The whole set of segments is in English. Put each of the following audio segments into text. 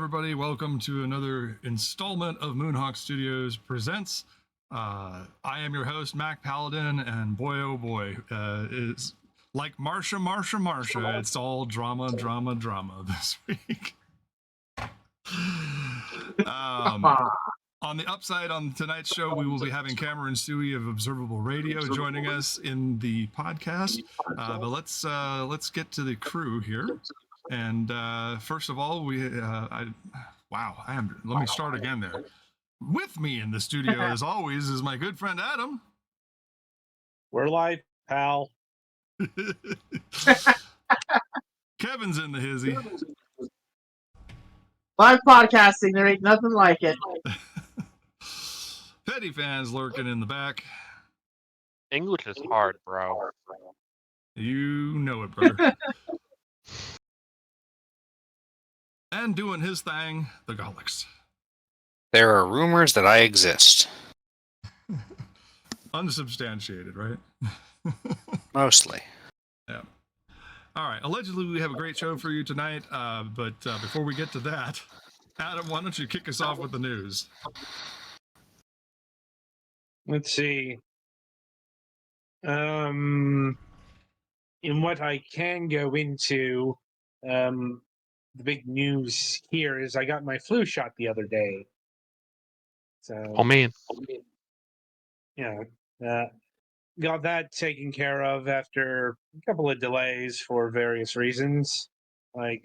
everybody. Welcome to another installment of Moonhawk Studios Presents. I am your host, Mac Paladin, and boy, oh boy, it's like Marsha. It's all drama this week. On the upside, on tonight's show, we will be having Cameron Suey of Observable Radio joining us in the podcast. But let's get to the crew here. And first of all, let me start again there. With me in the studio, as always, is my good friend Adam. We're live, pal. Kevin's in the hizzy. Live podcasting, there ain't nothing like it. Petty fans lurking in the back. English is hard, bro. You know it, brother. And doing his thing, the Golics. There are rumors that I exist. Unsubstantiated, right? Mostly. Yeah. All right. Allegedly, we have a great show for you tonight. But before we get to that, Adam, why don't you kick us off with the news? Let's see. In what I can go into, the big news here is I got my flu shot the other day. So, Oh man. Got that taken care of after a couple of delays for various reasons. Like,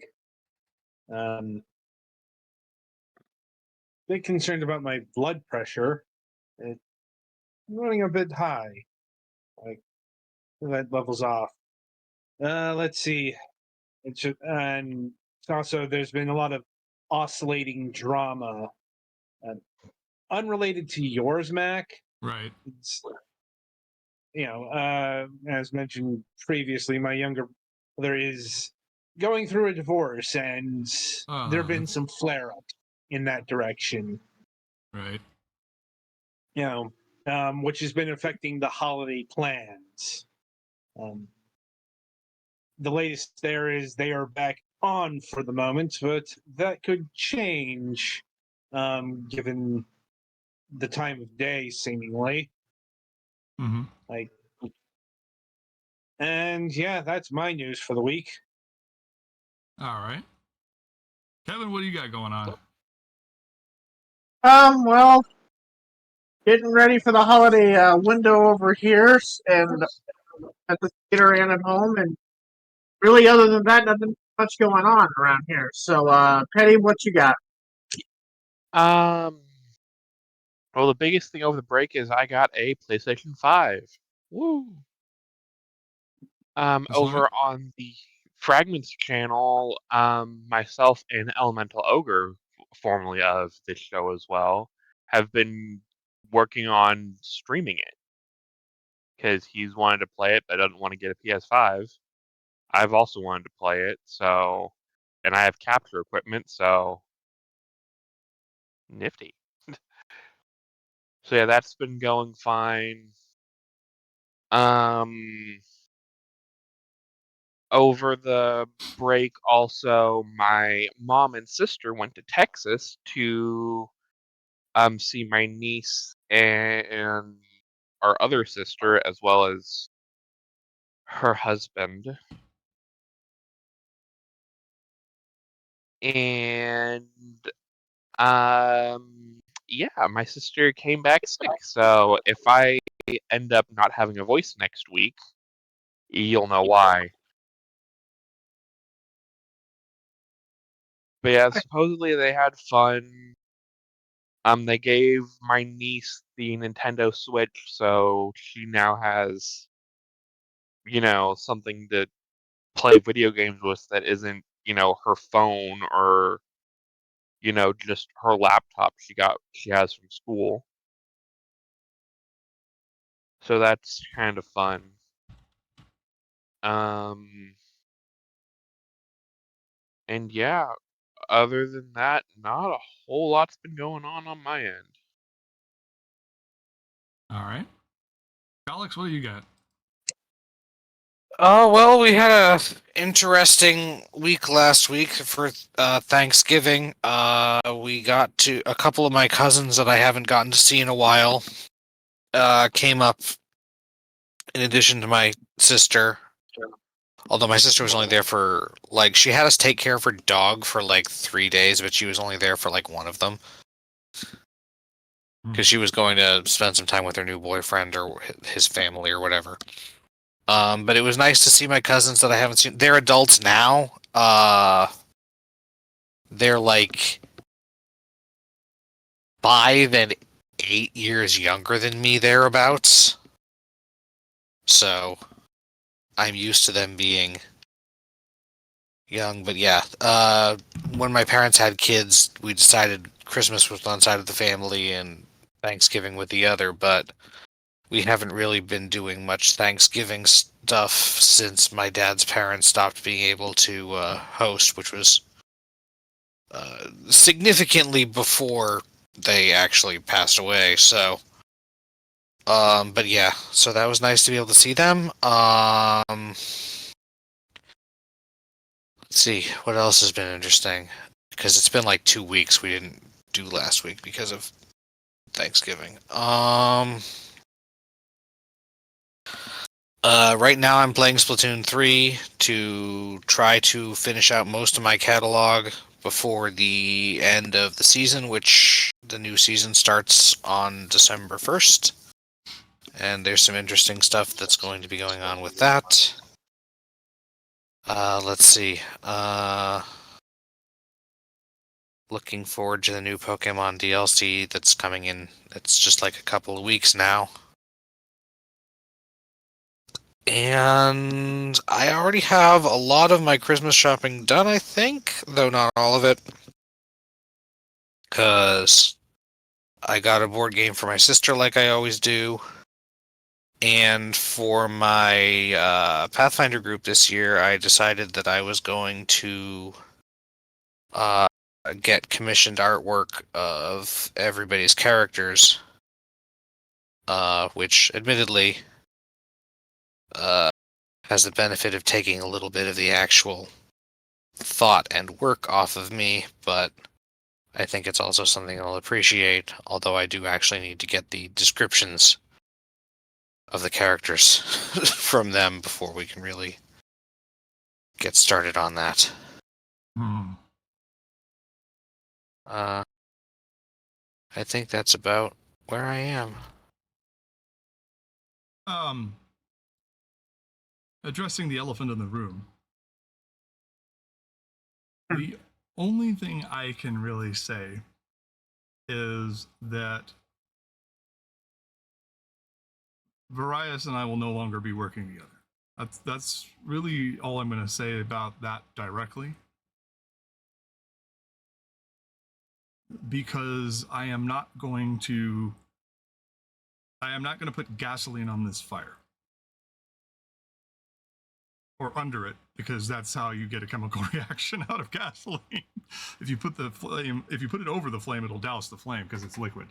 big concerned about my blood pressure. It's running a bit high. Like, that levels off. Let's see. And also there's been a lot of oscillating drama, unrelated to yours, Mac. Right. It's, as mentioned previously, my younger brother is going through a divorce, and there have been some flare-ups in that direction. Right. Which has been affecting the holiday plans. The latest there is they are back on for the moment, but that could change given the time of day, seemingly. Mm-hmm. And yeah, that's my news for the week. All right. Kevin, what do you got going on? Well, getting ready for the holiday window over here, and at the theater and at home, and really, other than that, nothing much going on around here. So, Petty, what you got? Well, the biggest thing over the break is I got a PlayStation 5. Woo! Over on the Fragments channel, myself and Elemental Ogre, formerly of this show as well, have been working on streaming it. Because he's wanted to play it, but doesn't want to get a PS5. I've also wanted to play it, and I have capture equipment, so nifty. So yeah, that's been going fine. Over the break, also, my mom and sister went to Texas to see my niece and our other sister, as well as her husband. And yeah, my sister came back sick, so if I end up not having a voice next week, you'll know why. But yeah, supposedly they had fun. They gave my niece the Nintendo Switch, so she now has, something to play video games with that isn't, her phone or, just her laptop she has from school. So that's kind of fun. And yeah, other than that, not a whole lot's been going on my end. All right. Alex, what do you got? Oh, well, we had a interesting week last week for Thanksgiving. We got to a couple of my cousins that I haven't gotten to see in a while came up in addition to my sister. Although my sister was only there for, like, she had us take care of her dog for, like, 3 days, but she was only there for, like, one of them. Because she was going to spend some time with her new boyfriend or his family or whatever. But it was nice to see my cousins that I haven't seen. They're adults now. They're like 5 and 8 years younger than me, thereabouts. So I'm used to them being young. But yeah, when my parents had kids, we decided Christmas was one side of the family and Thanksgiving with the other. But we haven't really been doing much Thanksgiving stuff since my dad's parents stopped being able to host, which was significantly before they actually passed away. So, but yeah, so that was nice to be able to see them. Let's see what else has been interesting, because it's been like 2 weeks. We didn't do last week because of Thanksgiving. Right now I'm playing Splatoon 3 to try to finish out most of my catalog before the end of the season, which the new season starts on December 1st. And there's some interesting stuff that's going to be going on with that. Let's see. Looking forward to the new Pokemon DLC that's coming in. It's just like a couple of weeks now. And I already have a lot of my Christmas shopping done, I think, though not all of it. Because I got a board game for my sister like I always do. And for my Pathfinder group this year, I decided that I was going to get commissioned artwork of everybody's characters, which admittedly has the benefit of taking a little bit of the actual thought and work off of me, but I think it's also something I'll appreciate, although I do actually need to get the descriptions of the characters from them before we can really get started on that. I think that's about where I am. Addressing the elephant in the room. The only thing I can really say is that Varius and I will no longer be working together. That's really all I'm going to say about that directly. Because I am not going to put gasoline on this fire. Or under it, because that's how you get a chemical reaction out of gasoline. If you put it over the flame, it'll douse the flame because it's liquid,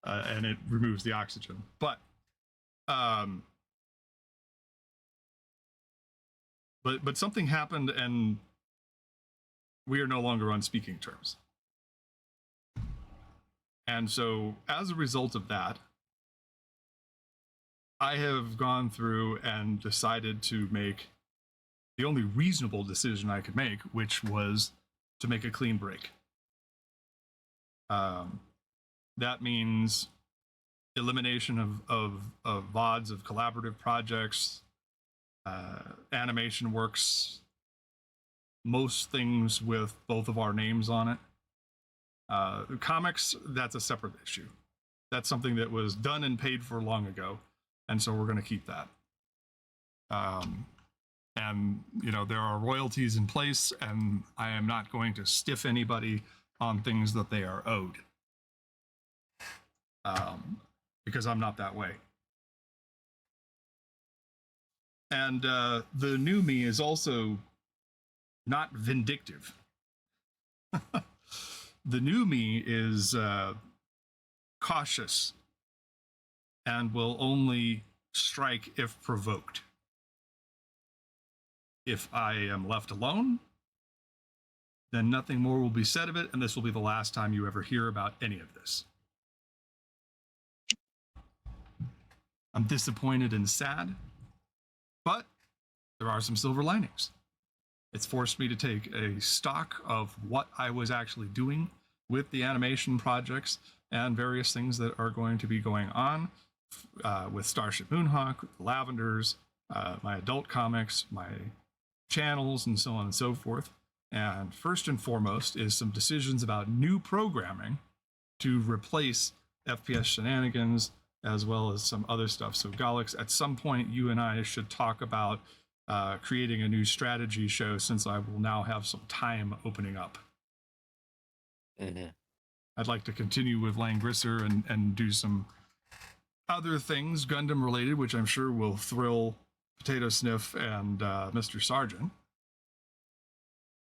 and it removes the oxygen. But something happened, and we are no longer on speaking terms. And so, as a result of that, I have gone through and decided to make the only reasonable decision I could make, which was to make a clean break. That means elimination of VODs, of collaborative projects, animation works, most things with both of our names on it. Comics, that's a separate issue. That's something that was done and paid for long ago, and so we're going to keep that. And, there are royalties in place, and I am not going to stiff anybody on things that they are owed. Because I'm not that way. And the new me is also not vindictive. The new me is cautious and will only strike if provoked. If I am left alone, then nothing more will be said of it, and this will be the last time you ever hear about any of this. I'm disappointed and sad, but there are some silver linings. It's forced me to take a stock of what I was actually doing with the animation projects and various things that are going to be going on with Starship Moonhawk, with the Lavenders, my adult comics, my channels, and so on and so forth. And first and foremost is some decisions about new programming to replace FPS shenanigans, as well as some other stuff. So Galix, at some point you and I should talk about creating a new strategy show, since I will now have some time opening up. Mm-hmm. I'd like to continue with Langrisser and do some other things Gundam related, which I'm sure will thrill Potato Sniff and Mr. Sargent.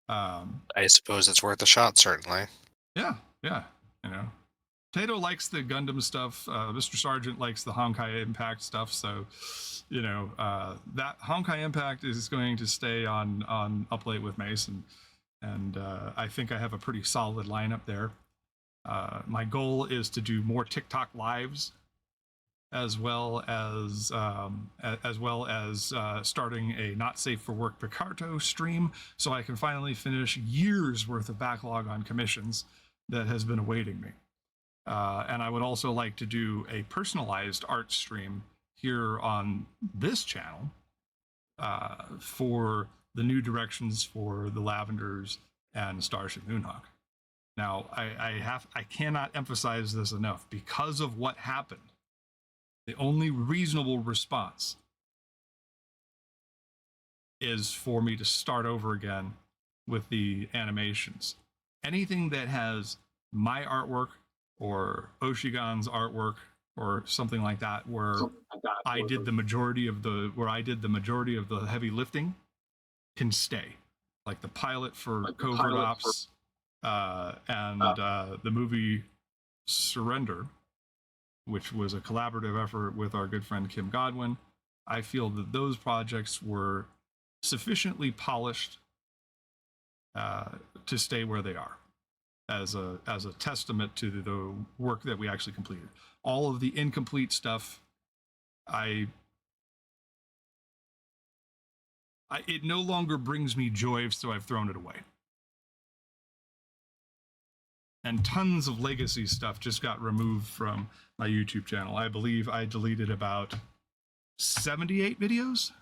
I suppose it's worth a shot, certainly. Yeah, you know. Potato likes the Gundam stuff. Mr. Sargent likes the Honkai Impact stuff. So, you know, that Honkai Impact is going to stay on Up Late with Mason. And I think I have a pretty solid lineup there. My goal is to do more TikTok lives, as well as starting a Not Safe for Work Picarto stream, so I can finally finish years worth of backlog on commissions that has been awaiting me. And I would also like to do a personalized art stream here on this channel for the new directions for the Lavenders and Starship Moonhawk. Now, I cannot emphasize this enough. Because of what happened, the only reasonable response is for me to start over again with the animations. Anything that has my artwork or Oshigan's artwork or something like that, where I did the majority of the heavy lifting, can stay. Like the pilot for Covert Ops and the movie Surrender, which was a collaborative effort with our good friend Kim Godwin. I feel that those projects were sufficiently polished to stay where they are, as a testament to the work that we actually completed. All of the incomplete stuff, it no longer brings me joy, so I've thrown it away. And tons of legacy stuff just got removed from my YouTube channel. I believe I deleted about 78 videos.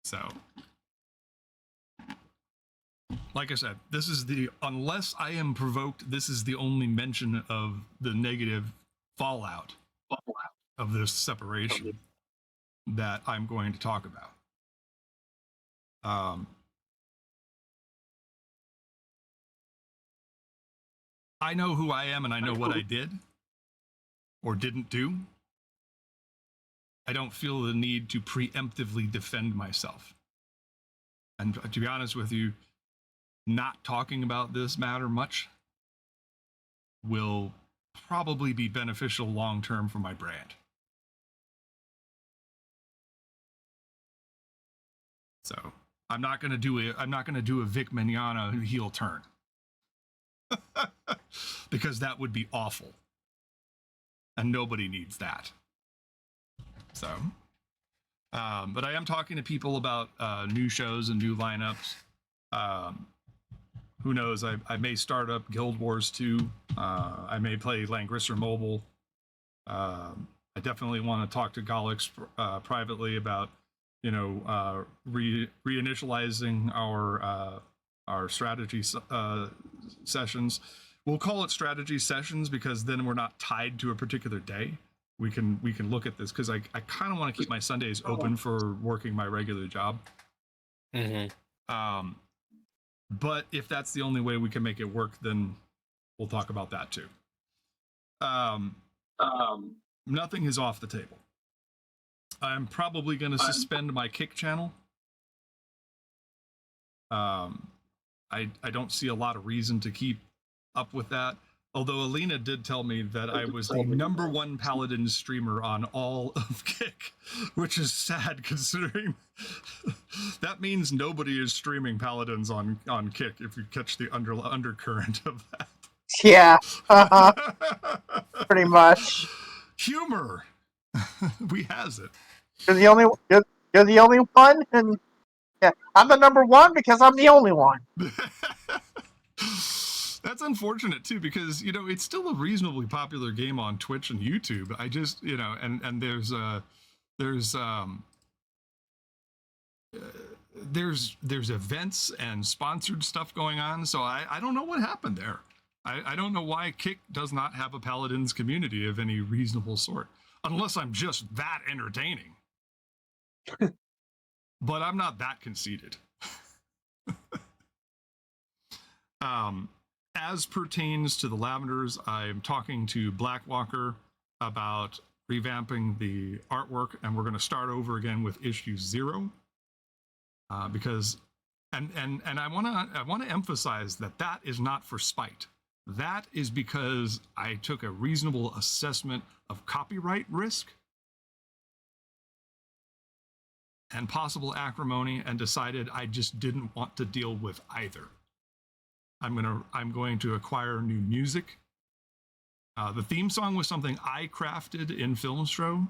So, like I said, this is unless I am provoked, this is the only mention of the negative fallout of this separation that I'm going to talk about. I know who I am and I know what I did or didn't do. I don't feel the need to preemptively defend myself. And to be honest with you, not talking about this matter much will probably be beneficial long term for my brand. So I'm not going to do a Vic Mignogna heel turn. Because that would be awful. And nobody needs that. So, but I am talking to people about new shows and new lineups. Who knows? I may start up Guild Wars 2. I may play Langrisser Mobile. I definitely want to talk to Galix privately about, reinitializing our strategy sessions. We'll call it strategy sessions because then we're not tied to a particular day. We can look at this because I kind of want to keep my Sundays open for working my regular job. Mm-hmm. But if that's the only way we can make it work, then we'll talk about that too. Nothing is off the table. I'm probably going to suspend my Kick channel. I don't see a lot of reason to keep up with that. Although Alina did tell me that I was the #1 Paladin streamer on all of Kick, which is sad considering that means nobody is streaming Paladins on Kick if you catch the undercurrent of that. Yeah, pretty much. Humor. We has it. You're the only one, and yeah, I'm the #1 because I'm the only one. That's unfortunate too, because it's still a reasonably popular game on Twitch and YouTube. I just and there's events and sponsored stuff going on, so I don't know what happened there. I don't know why Kick does not have a Paladins community of any reasonable sort, unless I'm just that entertaining. But I'm not that conceited. As pertains to the Lavenders, I'm talking to Blackwalker about revamping the artwork, and we're going to start over again with issue 0. Because I want to emphasize that is not for spite. That is because I took a reasonable assessment of copyright risk and possible acrimony, and decided I just didn't want to deal with either. I'm going to acquire new music. The theme song was something I crafted in Filmstro,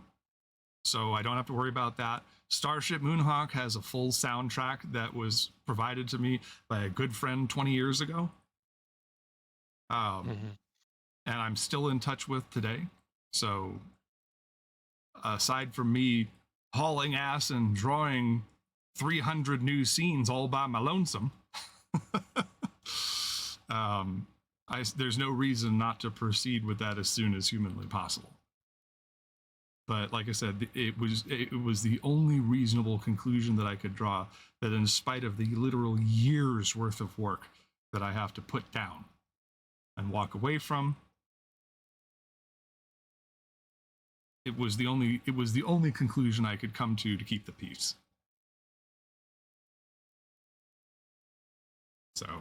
so I don't have to worry about that. Starship Moonhawk has a full soundtrack that was provided to me by a good friend 20 years ago. And I'm still in touch with today. So aside from me hauling ass and drawing 300 new scenes all by my lonesome, there's no reason not to proceed with that as soon as humanly possible. But like I said, it was the only reasonable conclusion that I could draw, that in spite of the literal years worth of work that I have to put down and walk away from, it was the only conclusion I could come to keep the peace. So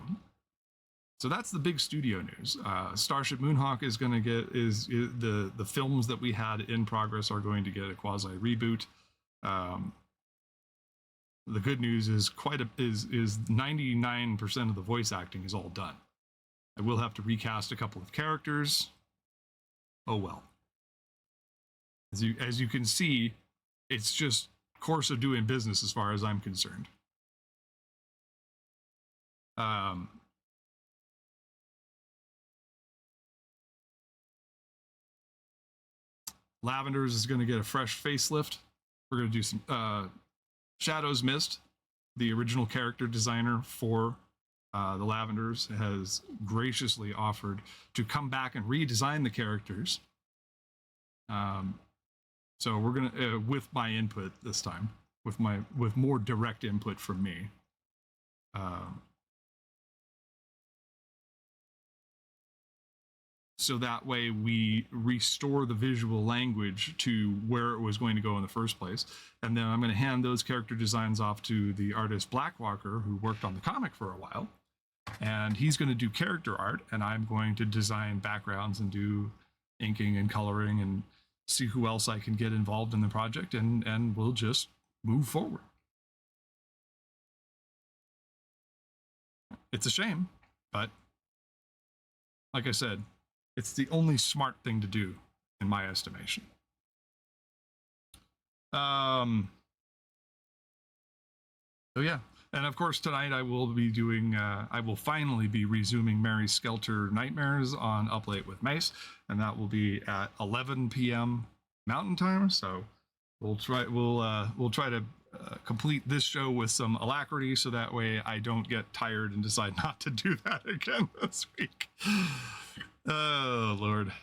that's the big studio news. Starship Moonhawk is going to get the films that we had in progress are going to get a quasi reboot. The good news is 99% of the voice acting is all done. I will have to recast a couple of characters. Oh well. As you can see, it's just course of doing business as far as I'm concerned. Lavenders is going to get a fresh facelift. We're going to do some Shadows Mist. The original character designer for the Lavenders has graciously offered to come back and redesign the characters. So we're going to, with my input this time, with more direct input from me. So that way we restore the visual language to where it was going to go in the first place. And then I'm going to hand those character designs off to the artist Blackwalker, who worked on the comic for a while. And he's going to do character art, and I'm going to design backgrounds and do inking and coloring and see who else I can get involved in the project, and we'll just move forward. It's a shame, but like I said, it's the only smart thing to do, in my estimation. So yeah, and of course tonight I will be doing. I will finally be resuming Mary Skelter Nightmares on Up Late with Mace, and that will be at 11 p.m. Mountain Time. So we'll try to complete this show with some alacrity, so that way I don't get tired and decide not to do that again this week. Oh Lord.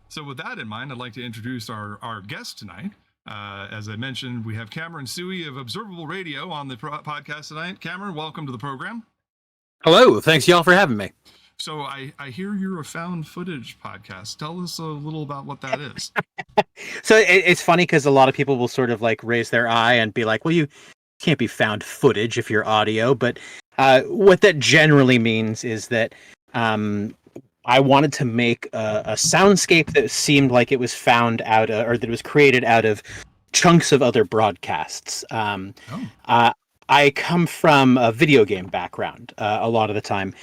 So with that in mind, I'd like to introduce our guest tonight. As I mentioned, we have Cameron Suey of Observable Radio on the podcast tonight. Cameron, welcome to the program. Hello, thanks y'all for having me. So I hear you're a found footage podcast. Tell us a little about what that is. So it's funny because a lot of people will sort of like raise their eye and be like, well, you can't be found footage if you're audio. But what that generally means is that I wanted to make a soundscape that seemed like it was found out of, or that it was created out of chunks of other broadcasts. I come from a video game background a lot of the time.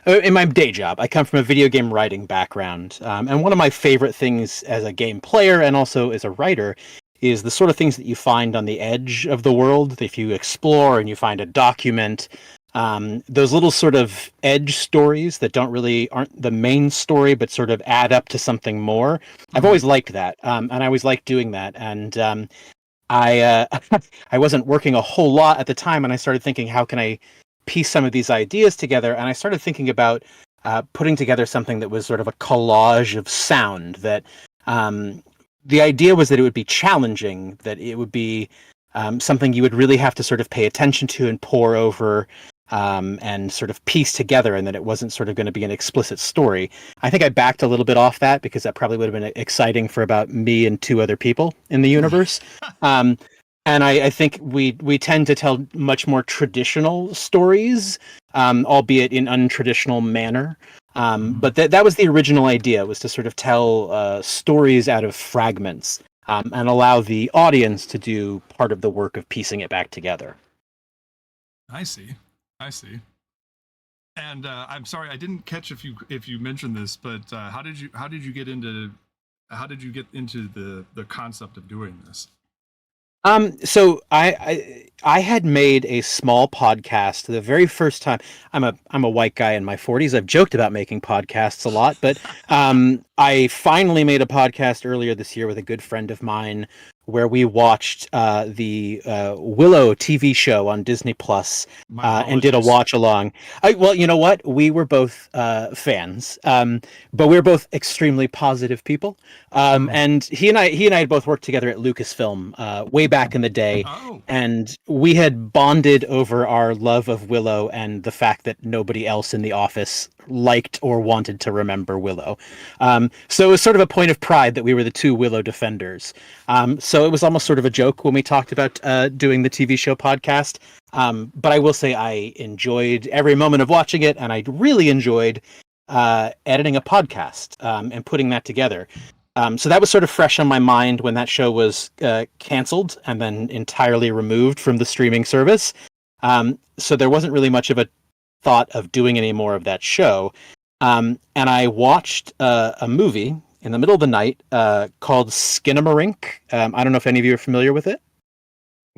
In my day job, I come from a video game writing background. And one of my favorite things as a game player and also as a writer is the sort of things that you find on the edge of the world. If you explore and you find a document, those little sort of edge stories that aren't the main story, but sort of add up to something more. I've always liked that. And I always liked doing that. And I I wasn't working a whole lot at the time, and I started thinking, how can I piece some of these ideas together? And I started thinking about putting together something that was sort of a collage of sound. That the idea was that it would be challenging, that it would be something you would really have to sort of pay attention to and pore over. And sort of piece together, and that it wasn't sort of going to be an explicit story. I think I backed a little bit off that because that probably would have been exciting for about me and 2 other people in the universe. And I think we tend to tell much more traditional stories, albeit in untraditional manner. But that was the original idea, was to sort of tell stories out of fragments and allow the audience to do part of the work of piecing it back together. I see. And I'm sorry, I didn't catch if you mentioned this, but how did you get into the concept of doing this? So I had made a small podcast the very first time. I'm a white guy in my 40s. I've joked about making podcasts a lot, but I finally made a podcast earlier this year with a good friend of mine, where we watched the Willow TV show on Disney Plus and did a watch along. Well, you know what? We were both fans, but we were both extremely positive people. And he and I had both worked together at Lucasfilm way back in the day, and we had bonded over our love of Willow and the fact that nobody else in the office liked or wanted to remember Willow. So it was sort of a point of pride that we were the 2 Willow defenders. So it was almost sort of a joke when we talked about doing the TV show podcast. But I will say I enjoyed every moment of watching it, and I really enjoyed editing a podcast and putting that together. So that was sort of fresh on my mind when that show was canceled and then entirely removed from the streaming service. So there wasn't really much of a thought of doing any more of that show. And I watched a movie in the middle of the night called Skinamarink. I don't know if any of you are familiar with it.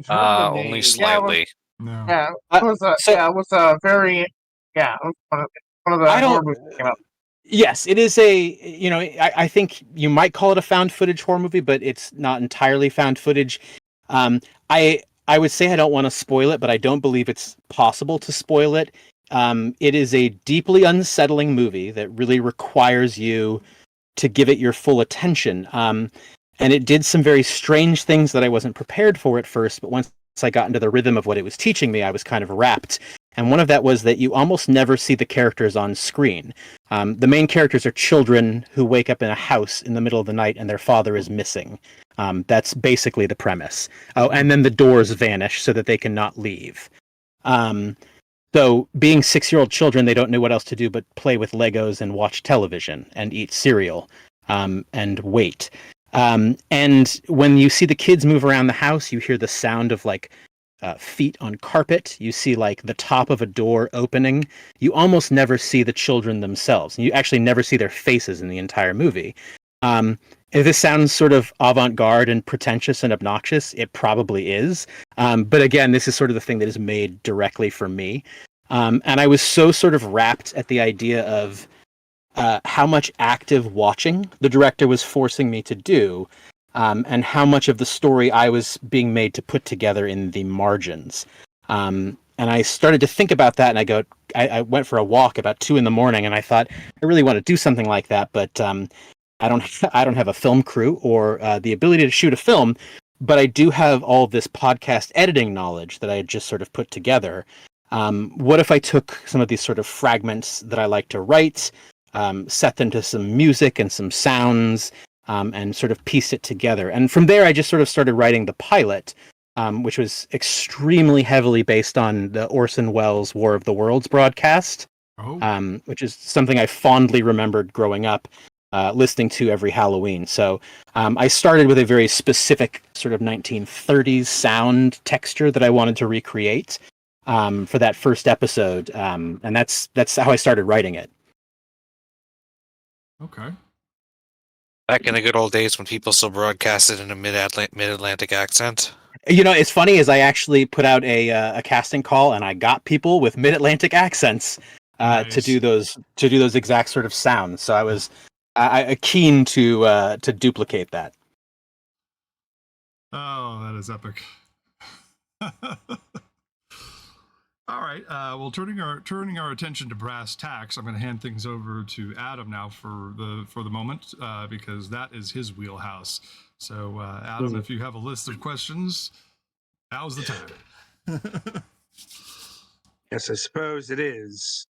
Only slightly. No. Yeah, it was a very one of the horror movies that came out. Yes, it is I think you might call it a found footage horror movie, but it's not entirely found footage. I would say I don't want to spoil it, but I don't believe it's possible to spoil it. It is a deeply unsettling movie that really requires you to give it your full attention. And it did some very strange things that I wasn't prepared for at first, but once I got into the rhythm of what it was teaching me, I was kind of rapt. And one of that was that you almost never see the characters on screen. The main characters are children who wake up in a house in the middle of the night and their father is missing. That's basically the premise. Oh, and then the doors vanish so that they cannot leave. So being 6-year-old children, they don't know what else to do but play with Legos and watch television and eat cereal and wait. And when you see the kids move around the house, you hear the sound of feet on carpet. You see the top of a door opening. You almost never see the children themselves. You actually never see their faces in the entire movie. If this sounds sort of avant-garde and pretentious and obnoxious, it probably is. But again, this is sort of the thing that is made directly for me. And I was so sort of rapt at the idea of how much active watching the director was forcing me to do, and how much of the story I was being made to put together in the margins. And I started to think about that, and I went for a walk about 2 a.m, and I thought, I really want to do something like that, but I don't have a film crew or the ability to shoot a film, but I do have all this podcast editing knowledge that I had just sort of put together. What if I took some of these sort of fragments that I like to write, set them to some music and some sounds, and sort of pieced it together? And from there, I just sort of started writing the pilot, which was extremely heavily based on the Orson Welles War of the Worlds broadcast. which is something I fondly remembered growing up, listening to every Halloween. So I started with a very specific sort of 1930s sound texture that I wanted to recreate for that first episode, and that's how I started writing it. Okay. Back in the good old days when people still broadcasted in a mid-Atlantic accent. You know, it's funny is I actually put out a casting call, and I got people with mid-Atlantic accents Nice. to do those exact sort of sounds. So I was keen to duplicate that. Oh, that is epic. All right. Well, turning our attention to brass tacks, I'm going to hand things over to Adam now for the moment because that is his wheelhouse. So, Adam, if you have a list of questions, now's the time. Yes, I suppose it is.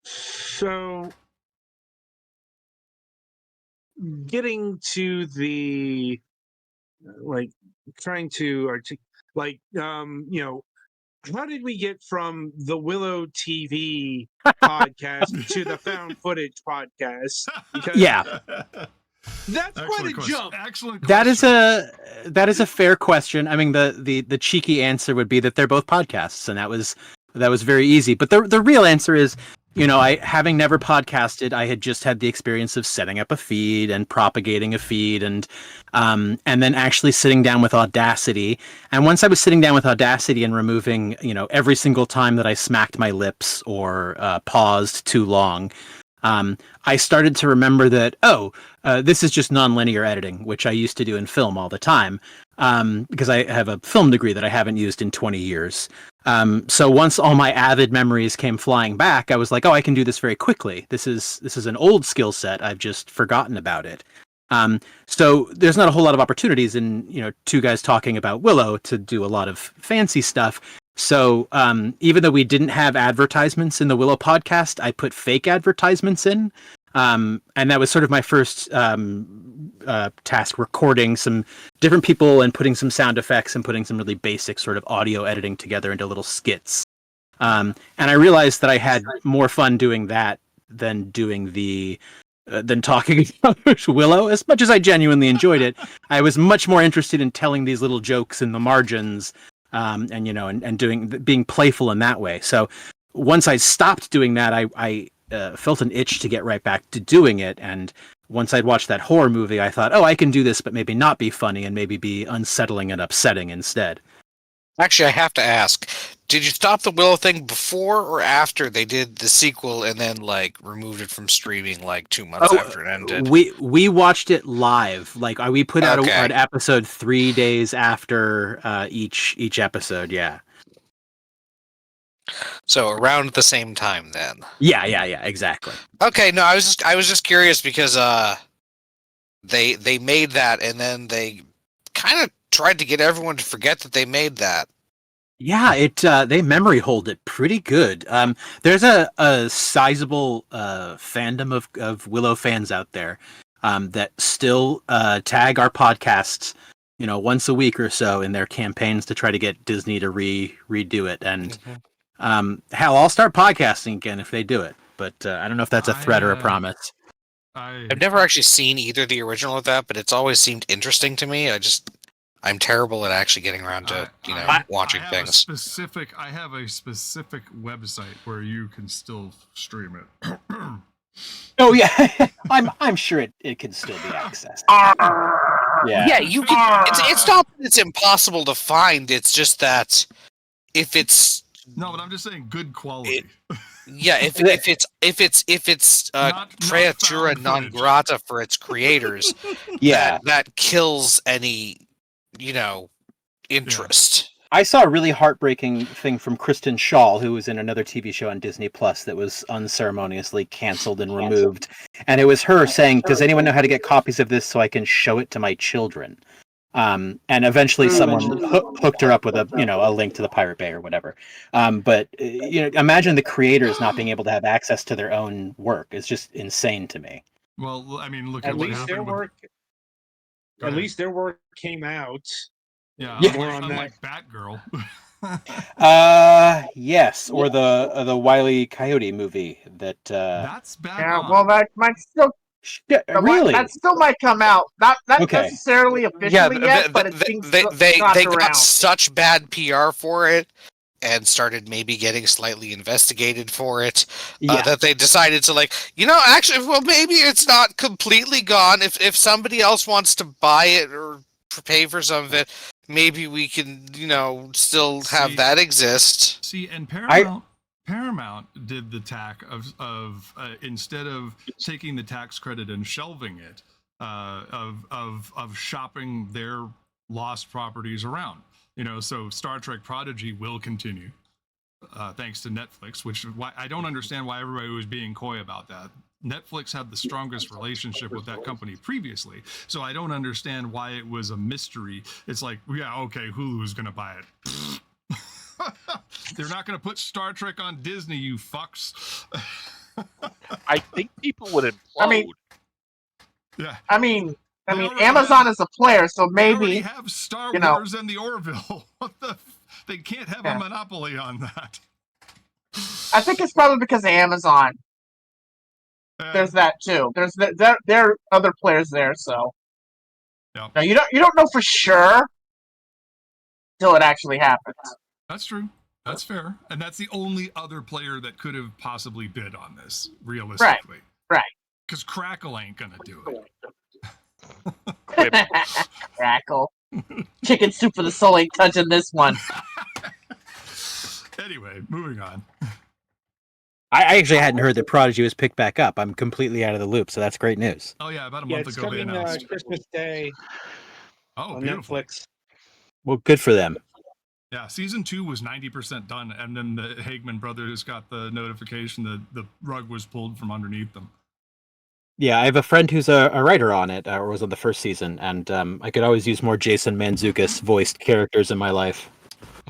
So getting to the trying to how did we get from the Willow TV podcast to the found footage podcast? Because Yeah. that's quite a jump. Excellent question. That is a fair question. I mean, the cheeky answer would be that they're both podcasts, and that was very easy. But the real answer is, I having never podcasted, I had just had the experience of setting up a feed and propagating a feed, and then actually sitting down with Audacity. And once I was sitting down with Audacity and removing, every single time that I smacked my lips or paused too long, I started to remember that, this is just nonlinear editing, which I used to do in film all the time, because I have a film degree that I haven't used in 20 years. So once all my Avid memories came flying back, I was like, I can do this very quickly. This is an old skill set. I've just forgotten about it. So there's not a whole lot of opportunities in, two guys talking about Willow to do a lot of fancy stuff. So even though we didn't have advertisements in the Willow podcast, I put fake advertisements in. And that was sort of my first task, recording some different people and putting some sound effects and putting some really basic sort of audio editing together into little skits. And I realized that I had more fun doing that than doing than talking about Willow. As much as I genuinely enjoyed it, I was much more interested in telling these little jokes in the margins, and being playful in that way. So once I stopped doing that, I felt an itch to get right back to doing it. And once I'd watched that horror movie, I thought, I can do this, but maybe not be funny and maybe be unsettling and upsetting instead. Actually, I have to ask, did you stop the Willow thing before or after they did the sequel and then removed it from streaming 2 months after it ended? We watched it live. We put out Okay. an episode 3 days after each episode. Yeah. So around the same time then. Yeah, exactly. Okay, no, I was just curious because they made that and then they kind of tried to get everyone to forget that they made that. Yeah, they memory hold it pretty good. There's a sizable fandom of Willow fans out there that still tag our podcasts, once a week or so in their campaigns to try to get Disney to redo it. And hell, I'll start podcasting again if they do it. But I don't know if that's a threat or a promise. I've never actually seen either the original of that, but it's always seemed interesting to me. I'm terrible at actually getting around to watching things. I have a specific website where you can still stream it. Oh yeah, I'm sure it can still be accessed. Yeah, you can. It's not that it's impossible to find. It's just that if it's no, but I'm just saying good quality. If it's creatura non grata for its creators, that kills any interest. I saw a really heartbreaking thing from Kristen Schaal, who was in another TV show on Disney Plus that was unceremoniously canceled and removed. And it was her saying, "Does anyone know how to get copies of this so I can show it to my children?" And eventually someone hooked her up with a link to the Pirate Bay or whatever. But imagine the creators not being able to have access to their own work. It's just insane to me. Well, I mean, look at at what least happened their work. At least their work came out. Yeah, more on unlike that. Batgirl. Yes, or the Wile E. Coyote movie that. That's back Yeah, on. well, that might still Really? that still might come out. Not Okay. necessarily officially yet, but it's being they shopped got around. such bad PR for it and started maybe getting slightly investigated for it Yeah. that they decided to actually, well, maybe it's not completely gone. If somebody else wants to buy it or pay for some of it, maybe we can still have that exist. See, and Paramount did the tack of instead of taking the tax credit and shelving it, of shopping their lost properties around. So Star Trek Prodigy will continue, thanks to Netflix. Which I don't understand why everybody was being coy about that. Netflix had the strongest relationship with that company previously, so I don't understand why it was a mystery. It's like, yeah, okay, Hulu's gonna buy it. They're not going to put Star Trek on Disney, you fucks. I think people would implode. I mean, already Amazon is a player, so They already maybe have Star Wars and the Orville. They can't have a monopoly on that. I think it's probably because of Amazon. There's that too. There are other players there, so. Yeah. Now you don't know for sure until it actually happens. That's true. That's fair. And that's the only other player that could have possibly bid on this, realistically. Right. Because Crackle ain't going to do it. Crackle. Chicken soup for the soul ain't touching this one. Anyway, moving on. I actually hadn't heard that Prodigy was picked back up. I'm completely out of the loop, so that's great news. Oh, yeah, about a month it's ago they coming announced. Christmas Day Oh, on beautiful. Netflix. Well, good for them. Yeah, season 2 was 90% done, and then the Hagman brothers got the notification that the rug was pulled from underneath them. Yeah, I have a friend who's a writer on it, or was on the first season, and I could always use more Jason Mantzoukas voiced characters in my life.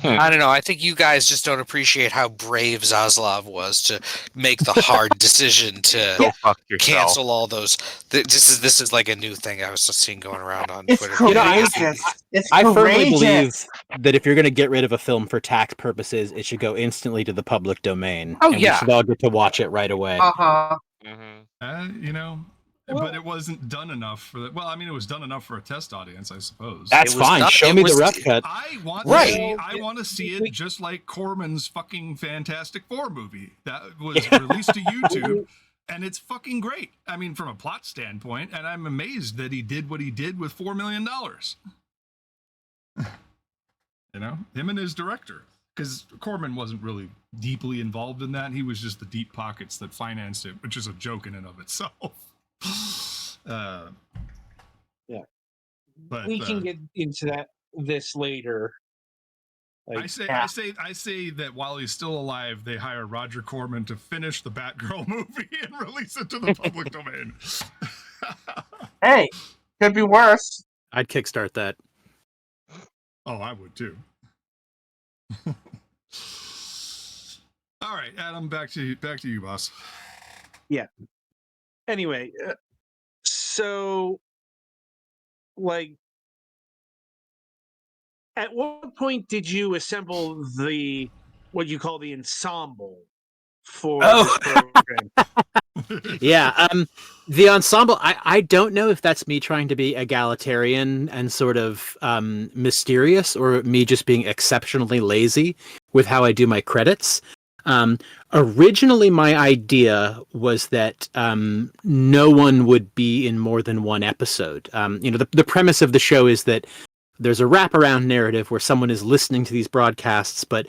I don't know. I think you guys just don't appreciate how brave Zaslav was to make the hard decision to Go fuck yourself. cancel all those. This is like a new thing I was just seeing going around on It's Twitter. courageous. It's I courageous. firmly believe that if you're going to get rid of a film for tax purposes, it should go instantly to the public domain. Oh, and yeah. we should all get to watch it right away. Uh-huh. But it wasn't done enough for that. Well, I mean, it was done enough for a test audience, I suppose. That's It was fine. not- Show it me was- the rough cut. I want Right. to see, I want to see it just like Corman's fucking Fantastic Four movie that was released to YouTube, and it's fucking great. I mean, from a plot standpoint, and I'm amazed that he did what he did with $4 million. Him and his director, because Corman wasn't really deeply involved in that. He was just the deep pockets that financed it, which is a joke in and of itself. But We can get into this later. I say that while he's still alive, they hire Roger Corman to finish the Batgirl movie and release it to the public domain. Hey, could be worse. I'd kickstart that. Oh, I would too. All right, Adam, back to you, boss. Anyway, so at what point did you assemble what you call the ensemble for this program? Yeah, the ensemble, I don't know if that's me trying to be egalitarian and sort of mysterious, or me just being exceptionally lazy with how I do my credits. Originally, my idea was that no one would be in more than one episode. The premise of the show is that there's a wraparound narrative where someone is listening to these broadcasts, but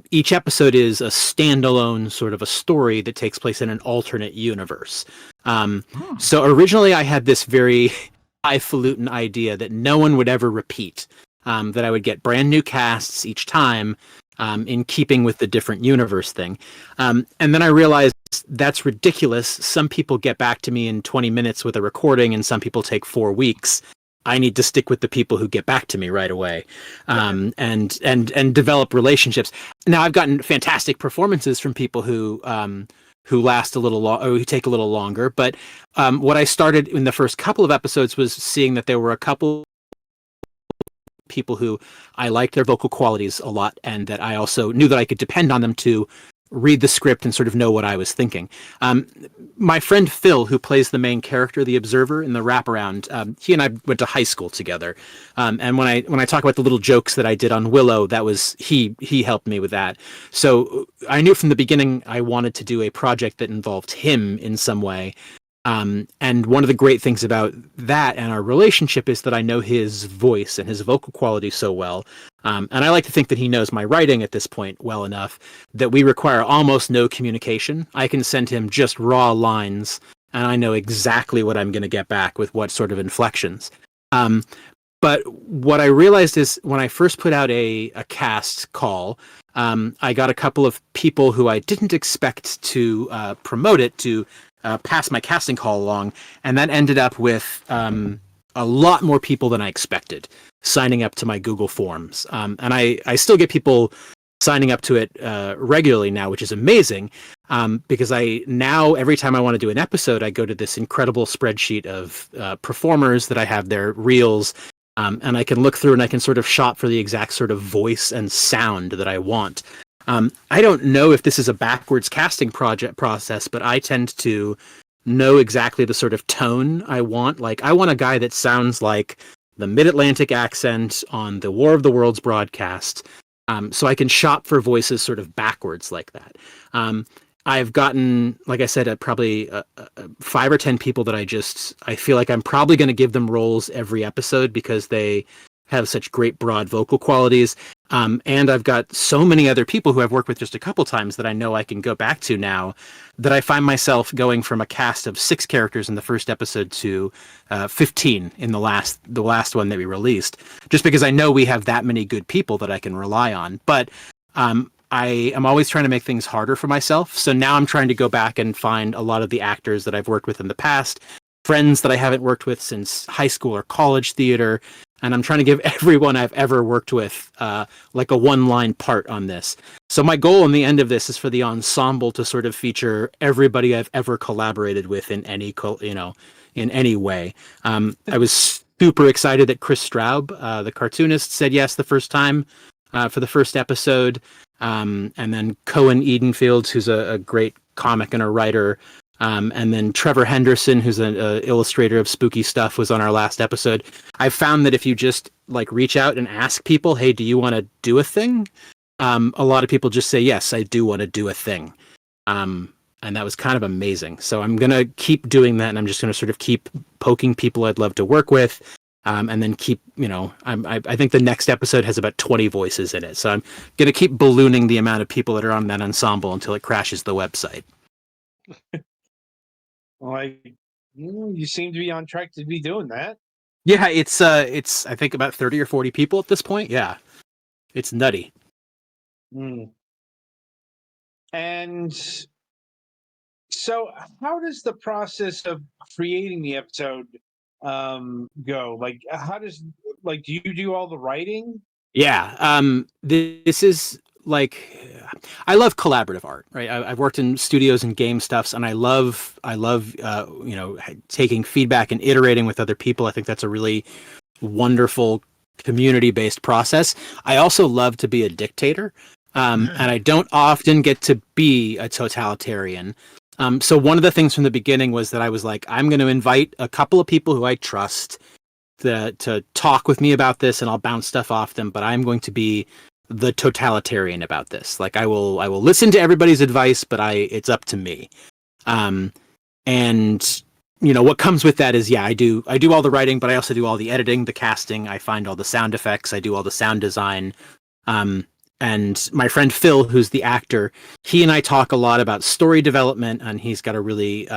each episode is a standalone sort of a story that takes place in an alternate universe. So originally I had this very highfalutin idea that no one would ever repeat, that I would get brand new casts each time, in keeping with the different universe thing. And then I realized that's ridiculous. Some people get back to me in 20 minutes with a recording, and some people take 4 weeks. I need to stick with the people who get back to me right away, and develop relationships. Now I've gotten fantastic performances from people who last a little long, or who take a little longer. But what I started in the first couple of episodes was seeing that there were a couple people who I liked their vocal qualities a lot, and that I also knew that I could depend on them to read the script and sort of know what I was thinking. My friend Phil, who plays the main character, the Observer, in the wraparound, he and I went to high school together. And when I talk about the little jokes that I did on Willow, that was he helped me with that. So I knew from the beginning I wanted to do a project that involved him in some way. And one of the great things about that and our relationship is that I know his voice and his vocal quality so well. And I like to think that he knows my writing at this point well enough that we require almost no communication. I can send him just raw lines, and I know exactly what I'm going to get back with what sort of inflections. But what I realized is when I first put out a cast call, I got a couple of people who I didn't expect to promote it to pass my casting call along, and that ended up with a lot more people than I expected signing up to my Google Forms. And I still get people signing up to it regularly now, which is amazing, because every time I want to do an episode, I go to this incredible spreadsheet of performers that I have their reels, and I can look through and I can sort of shop for the exact sort of voice and sound that I want. I don't know if this is a backwards casting process, but I tend to know exactly the sort of tone I want. Like, I want a guy that sounds like the Mid-Atlantic accent on the War of the Worlds broadcast, so I can shop for voices sort of backwards like that. I've gotten, like I said, probably 5 or 10 people that I feel like I'm probably going to give them roles every episode because they have such great broad vocal qualities. And I've got so many other people who I've worked with just a couple times that I know I can go back to now, that I find myself going from a cast of 6 characters in the first episode to 15 in the last one that we released, just because I know we have that many good people that I can rely on. But I am always trying to make things harder for myself. So now I'm trying to go back and find a lot of the actors that I've worked with in the past, friends that I haven't worked with since high school or college theater. And I'm trying to give everyone I've ever worked with like a one-line part on this. So my goal in the end of this is for the ensemble to sort of feature everybody I've ever collaborated with in any way. I was super excited that Chris Straub, the cartoonist, said yes the first time for the first episode. And then Cohen Edenfields, who's a great comic and a writer. And then Trevor Henderson, who's an illustrator of spooky stuff, was on our last episode. I've found that if you just like reach out and ask people, hey, do you want to do a thing? A lot of people just say, yes, I do want to do a thing. And that was kind of amazing. So I'm going to keep doing that, and I'm just going to sort of keep poking people I'd love to work with. And then keep, I think the next episode has about 20 voices in it. So I'm going to keep ballooning the amount of people that are on that ensemble until it crashes the website. Well, you seem to be on track to be doing that. Yeah, it's I think about 30 or 40 people at this point. Yeah, it's nutty. And so, how does the process of creating the episode go? Like, do you do all the writing? Yeah, this is like, I love collaborative art, right? I've worked in studios and game stuffs, and I love taking feedback and iterating with other people. I think that's a really wonderful community-based process. I also love to be a dictator, and I don't often get to be a totalitarian. So one of the things from the beginning was that I was like, I'm going to invite a couple of people who I trust to talk with me about this, and I'll bounce stuff off them, but I'm going to be the totalitarian about this. Like, I will listen to everybody's advice, but it's up to me. And what comes with that is, I do all the writing, but I also do all the editing, the casting. I find all the sound effects. I do all the sound design. And my friend Phil, who's the actor, he and I talk a lot about story development, and he's got a really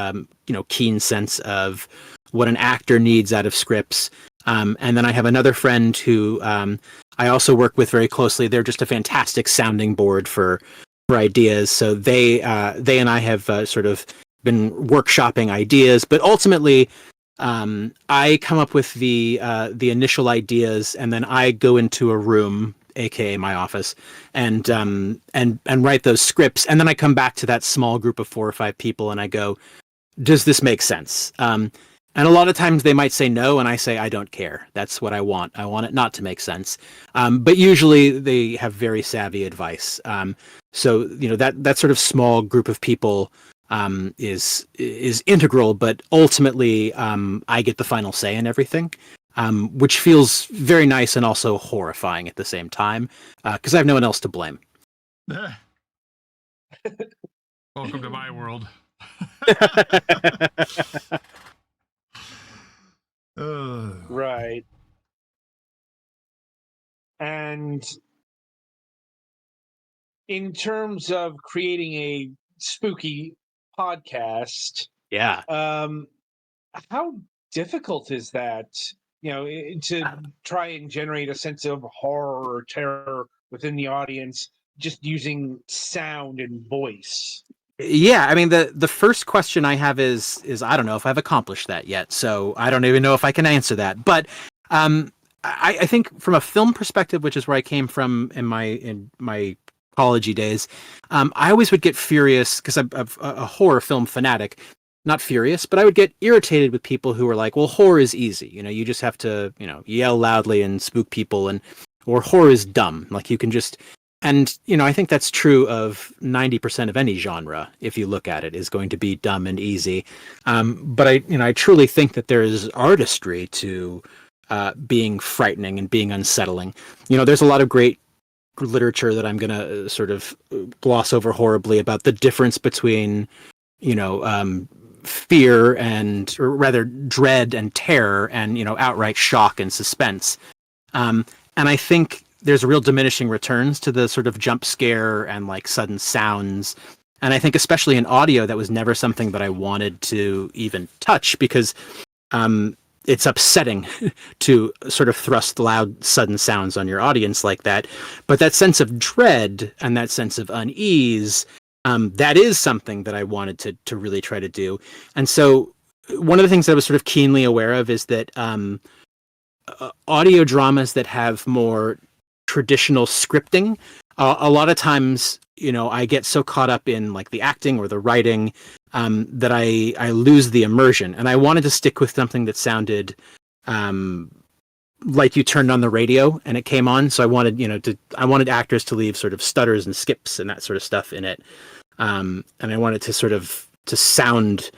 keen sense of what an actor needs out of scripts. And then I have another friend who I also work with very closely. They're just a fantastic sounding board for ideas. So they and I have sort of been workshopping ideas, but ultimately I come up with the initial ideas, and then I go into a room, aka my office, and write those scripts, and then I come back to that small group of 4 or 5 people, and I go, does this make sense? And a lot of times they might say no, and I say I don't care. That's what I want. I want it not to make sense. But usually they have very savvy advice. So that sort of small group of people is integral, but ultimately I get the final say in everything, which feels very nice and also horrifying at the same time because I have no one else to blame. Welcome to my world. Right. And in terms of creating a spooky podcast, Yeah. how difficult is that? To try and generate a sense of horror or terror within the audience, just using sound and voice. Yeah, I mean the first question I have is I don't know if I've accomplished that yet, so I don't even know if I can answer that. But I think from a film perspective, which is where I came from in my college days, I always would get furious because I'm a horror film fanatic. Not furious, but I would get irritated with people who were like, "Well, horror is easy. You just have to yell loudly and spook people, or horror is dumb. Like you can just." And, I think that's true of 90% of any genre, if you look at it, is going to be dumb and easy. But I truly think that there is artistry to being frightening and being unsettling. There's a lot of great literature that I'm going to sort of gloss over horribly about the difference between, fear or rather dread and terror and, outright shock and suspense. And I think there's real diminishing returns to the sort of jump scare and like sudden sounds. And I think especially in audio, that was never something that I wanted to even touch because it's upsetting to sort of thrust loud, sudden sounds on your audience like that. But that sense of dread and that sense of unease, that is something that I wanted to really try to do. And so one of the things that I was sort of keenly aware of is that audio dramas that have more traditional scripting, a lot of times, I get so caught up in like the acting or the writing that I lose the immersion. And I wanted to stick with something that sounded like you turned on the radio and it came on. So I wanted, I wanted actors to leave sort of stutters and skips and that sort of stuff in it. And I wanted to sort of to sound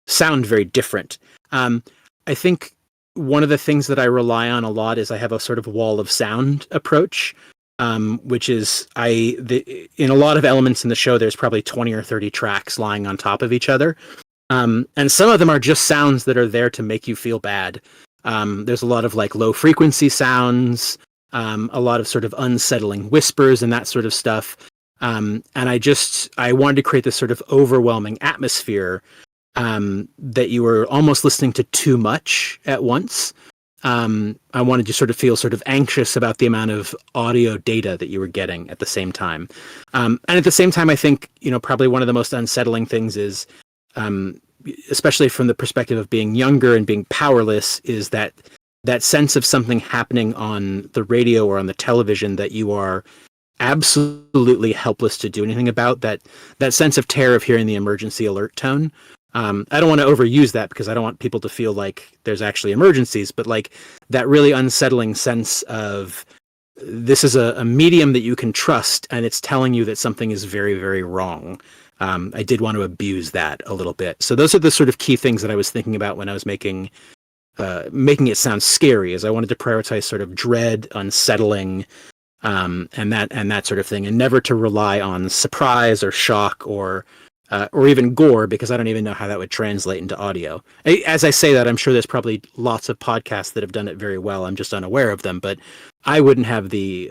very different. I think one of the things that I rely on a lot is I have a sort of wall of sound approach, which is in a lot of elements in the show, there's probably 20 or 30 tracks lying on top of each other. And some of them are just sounds that are there to make you feel bad. There's a lot of like low frequency sounds, a lot of sort of unsettling whispers and that sort of stuff. And I wanted to create this sort of overwhelming atmosphere that you were almost listening to too much at once. I wanted to sort of feel sort of anxious about the amount of audio data that you were getting at the same time. And at the same time, I think, probably one of the most unsettling things is, especially from the perspective of being younger and being powerless, is that sense of something happening on the radio or on the television that you are absolutely helpless to do anything about, that sense of terror of hearing the emergency alert tone. I don't want to overuse that because I don't want people to feel like there's actually emergencies, but like that really unsettling sense of this is a medium that you can trust and it's telling you that something is very, very wrong. I did want to abuse that a little bit. So those are the sort of key things that I was thinking about when I was making it sound scary, is I wanted to prioritize sort of dread, unsettling, and that sort of thing, and never to rely on surprise or shock or even gore, because I don't even know how that would translate into audio. As I say that, I'm sure there's probably lots of podcasts that have done it very well. I'm just unaware of them, but I wouldn't have the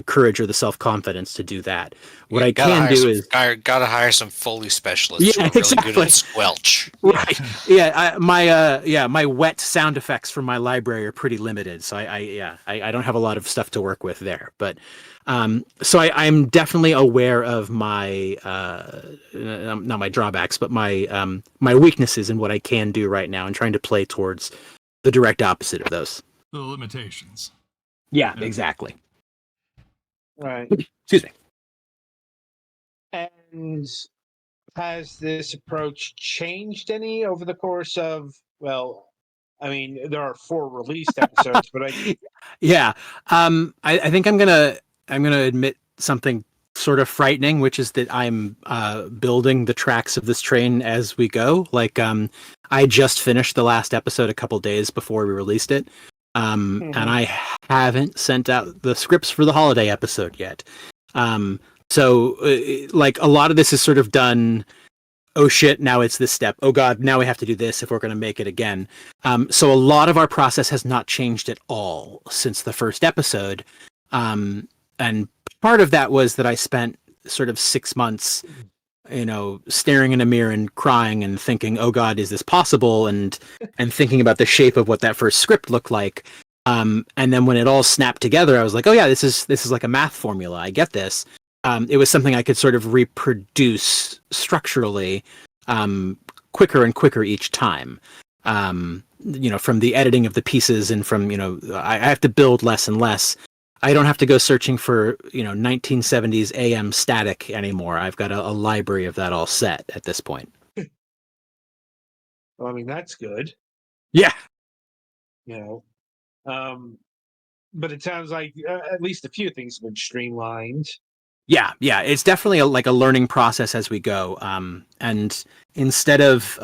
courage or the self-confidence to do that. What I can do is gotta hire some Foley specialists who are really good at squelch. Right. Yeah. My wet sound effects from my library are pretty limited, so I don't have a lot of stuff to work with there. But so I'm definitely aware of my not my drawbacks, but my weaknesses and what I can do right now, and trying to play towards the direct opposite of those. The limitations. Yeah, exactly. Right. Excuse me. And has this approach changed any over the course of? Well, I mean, there are 4 released episodes, but Yeah. I think I'm gonna admit something sort of frightening, which is that I'm building the tracks of this train as we go. Like I just finished the last episode a couple days before we released it. And I haven't sent out the scripts for the holiday episode yet. So like a lot of this is sort of done. Oh shit, now it's this step. Oh god, now we have to do this if we're going to make it again. So a lot of our process has not changed at all since the first episode. And part of that was that I spent sort of 6 months, staring in a mirror and crying and thinking, oh god, is this possible? And thinking about the shape of what that first script looked like. And then when it all snapped together, I was like, oh yeah, this is like a math formula. I get this. It was something I could sort of reproduce structurally quicker and quicker each time. From the editing of the pieces and from, I have to build less and less. I don't have to go searching for, 1970s AM static anymore. I've got a library of that all set at this point. well, I mean, that's good. Yeah. But it sounds like at least a few things have been streamlined. Yeah, it's definitely like a learning process as we go. And instead of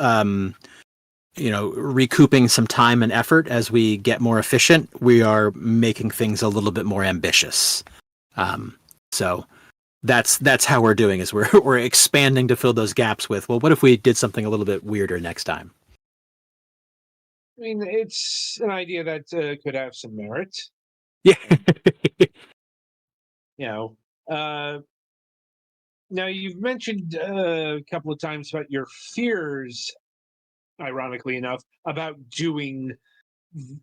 recouping some time and effort as we get more efficient, we are making things a little bit more ambitious. So that's how we're doing is we're expanding to fill those gaps with, well, what if we did something a little bit weirder next time? I mean, it's an idea that could have some merit. Yeah. Now you've mentioned a couple of times about your fears, ironically enough, about doing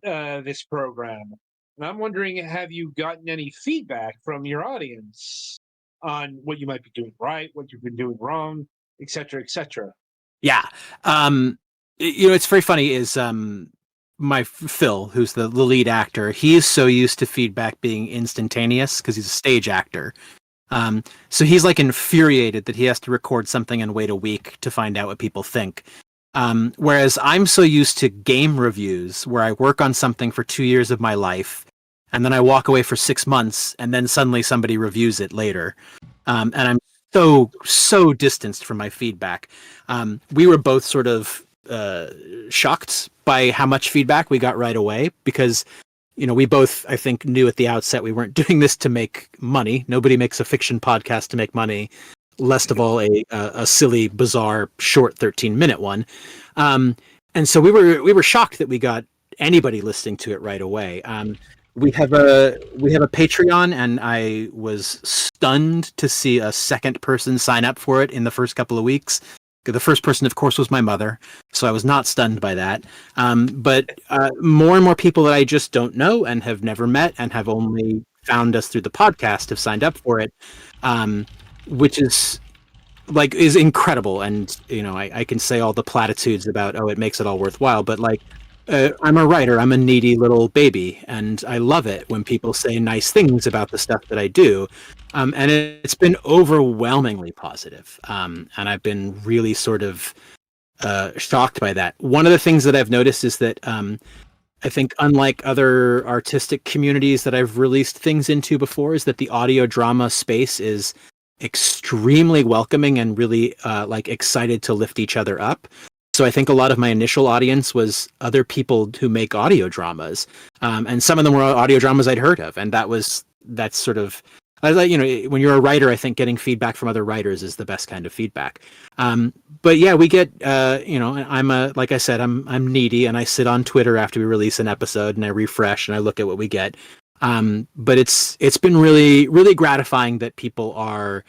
this program. And I'm wondering, have you gotten any feedback from your audience on what you might be doing right, what you've been doing wrong, et cetera, et cetera? Yeah. It's very funny is my Phil, who's the lead actor, he is so used to feedback being instantaneous because he's a stage actor. So he's like infuriated that he has to record something and wait a week to find out what people think. Whereas I'm so used to game reviews where I work on something for 2 years of my life and then I walk away for 6 months and then suddenly somebody reviews it later. And I'm so distanced from my feedback. We were both sort of shocked by how much feedback we got right away because we both, I think, knew at the outset we weren't doing this to make money. Nobody makes a fiction podcast to make money, least of all a silly, bizarre, short 13-minute one. And so we were shocked that we got anybody listening to it right away. We have a Patreon, and I was stunned to see a second person sign up for it in the first couple of weeks. The first person, of course, was my mother, so I was not stunned by that. But more and more people that I just don't know and have never met and have only found us through the podcast have signed up for it, which is incredible. And I can say all the platitudes about it makes it all worthwhile, but I'm a writer. I'm a needy little baby, and I love it when people say nice things about the stuff that I do. And it's been overwhelmingly positive. And I've been really sort of shocked by that. One of the things that I've noticed is that I think, unlike other artistic communities that I've released things into before, is that the audio drama space is extremely welcoming and really excited to lift each other up. So I think a lot of my initial audience was other people who make audio dramas, and some of them were audio dramas I'd heard of, and that's sort of when you're a writer, I think getting feedback from other writers is the best kind of feedback. But yeah, we get like I said, I'm needy, and I sit on Twitter after we release an episode, and I refresh and I look at what we get. But it's been really, really gratifying that people are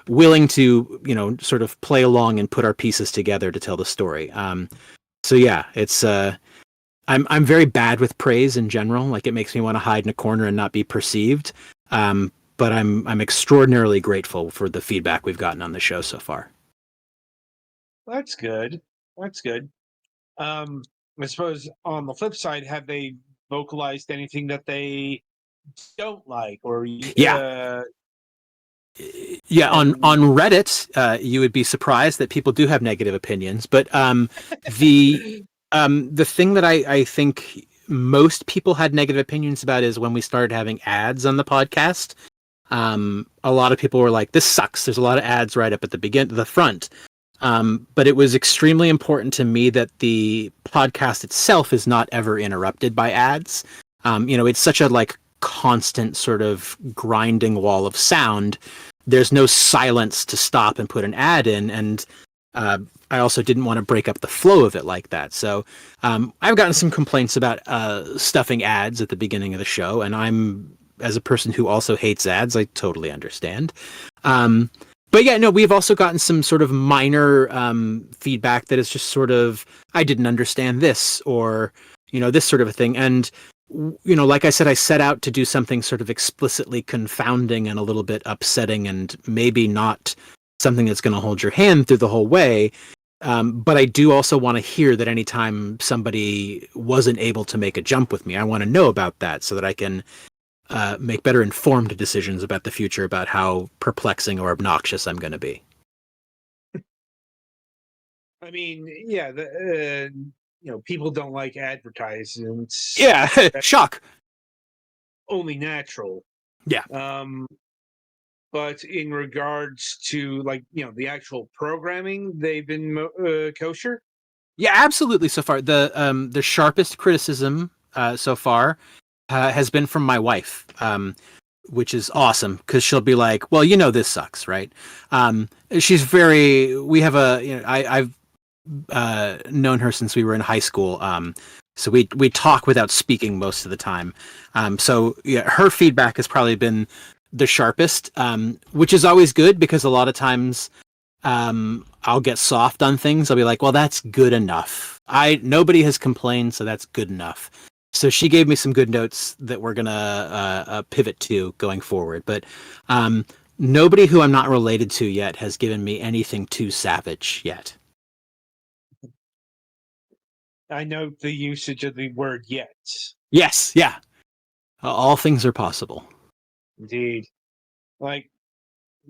willing to sort of play along and put our pieces together to tell the story. So yeah, it's I'm very bad with praise in general. Like, it makes me want to hide in a corner and not be perceived. But I'm extraordinarily grateful for the feedback we've gotten on the show so far. That's good. I suppose on the flip side, have they vocalized anything that they don't like, or Yeah. Yeah, on Reddit, you would be surprised that people do have negative opinions. But the thing that I think most people had negative opinions about is when we started having ads on the podcast. A lot of people were like, "This sucks." There's a lot of ads right up at the front. But it was extremely important to me that the podcast itself is not ever interrupted by ads. It's such a like constant sort of grinding wall of sound. There's no silence to stop and put an ad in, and I also didn't want to break up the flow of it like that. So I've gotten some complaints about stuffing ads at the beginning of the show, and I'm, as a person who also hates ads, I totally understand. But yeah, no, we've also gotten some sort of minor feedback that is just sort of, I didn't understand this, or, this sort of a thing. And, like I said, I set out to do something sort of explicitly confounding and a little bit upsetting and maybe not something that's going to hold your hand through the whole way. But I do also want to hear that anytime somebody wasn't able to make a jump with me, I want to know about that so that I can make better informed decisions about the future, about how perplexing or obnoxious I'm going to be. I mean, yeah, people don't like advertisements. Yeah, shock. Only natural. Yeah. But in regards to the actual programming, they've been kosher. Yeah, absolutely. So far, the sharpest criticism so far has been from my wife, which is awesome because she'll be like, "Well, this sucks, right?" She's very. We have I've known her since we were in high school, so we talk without speaking most of the time. So yeah, her feedback has probably been the sharpest, which is always good because a lot of times I'll get soft on things. I'll be like, "Well, that's good enough. Nobody has complained, so that's good enough." So she gave me some good notes that we're gonna pivot to going forward. But nobody who I'm not related to yet has given me anything too savage yet. I know the usage of the word "yet." Yes, yeah. All things are possible. Indeed.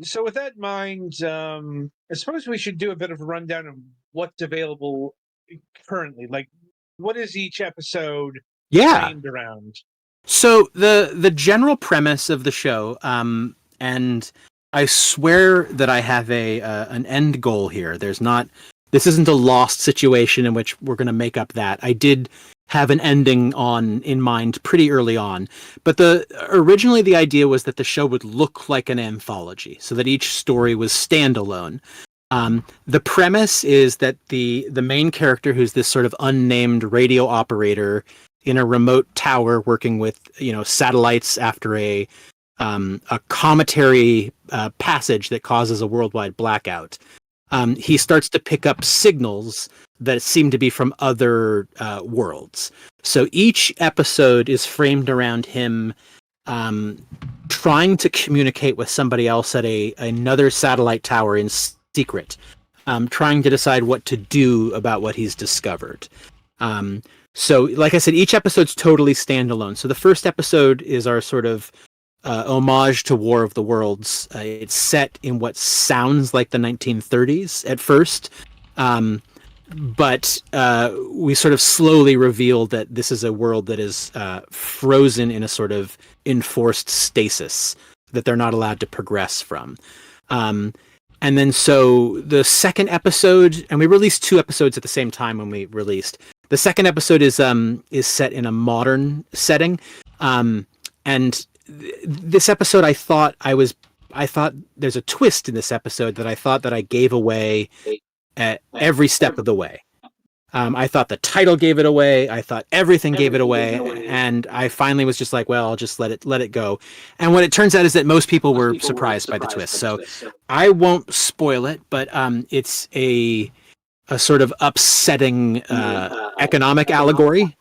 So with that in mind, I suppose we should do a bit of a rundown of what's available currently. What is each episode framed around? So the general premise of the show, and I swear that I have an end goal here. This isn't a lost situation in which we're going to make up that. I did have an ending in mind pretty early on, but originally the idea was that the show would look like an anthology, so that each story was standalone. The premise is that the main character, who's this sort of unnamed radio operator in a remote tower working with satellites after a cometary passage that causes a worldwide blackout, he starts to pick up signals that seem to be from other worlds. So each episode is framed around him trying to communicate with somebody else at another satellite tower in secret, trying to decide what to do about what he's discovered. So, like I said, each episode's totally standalone. So the first episode is our sort of homage to War of the Worlds. It's set in what sounds like the 1930s at first, but we sort of slowly reveal that this is a world that is frozen in a sort of enforced stasis that they're not allowed to progress from. And then so the second episode, and we released 2 episodes at the same time when we released. The second episode is set in a modern setting, and this episode I thought there's a twist in this episode that I thought that I gave away at every step of the way. I thought the title gave it away. I thought everything gave it away, and I finally was just like, well, I'll just let it go. And what it turns out is that most people were surprised by the twist. So I won't spoil it, but it's a sort of upsetting economic allegory.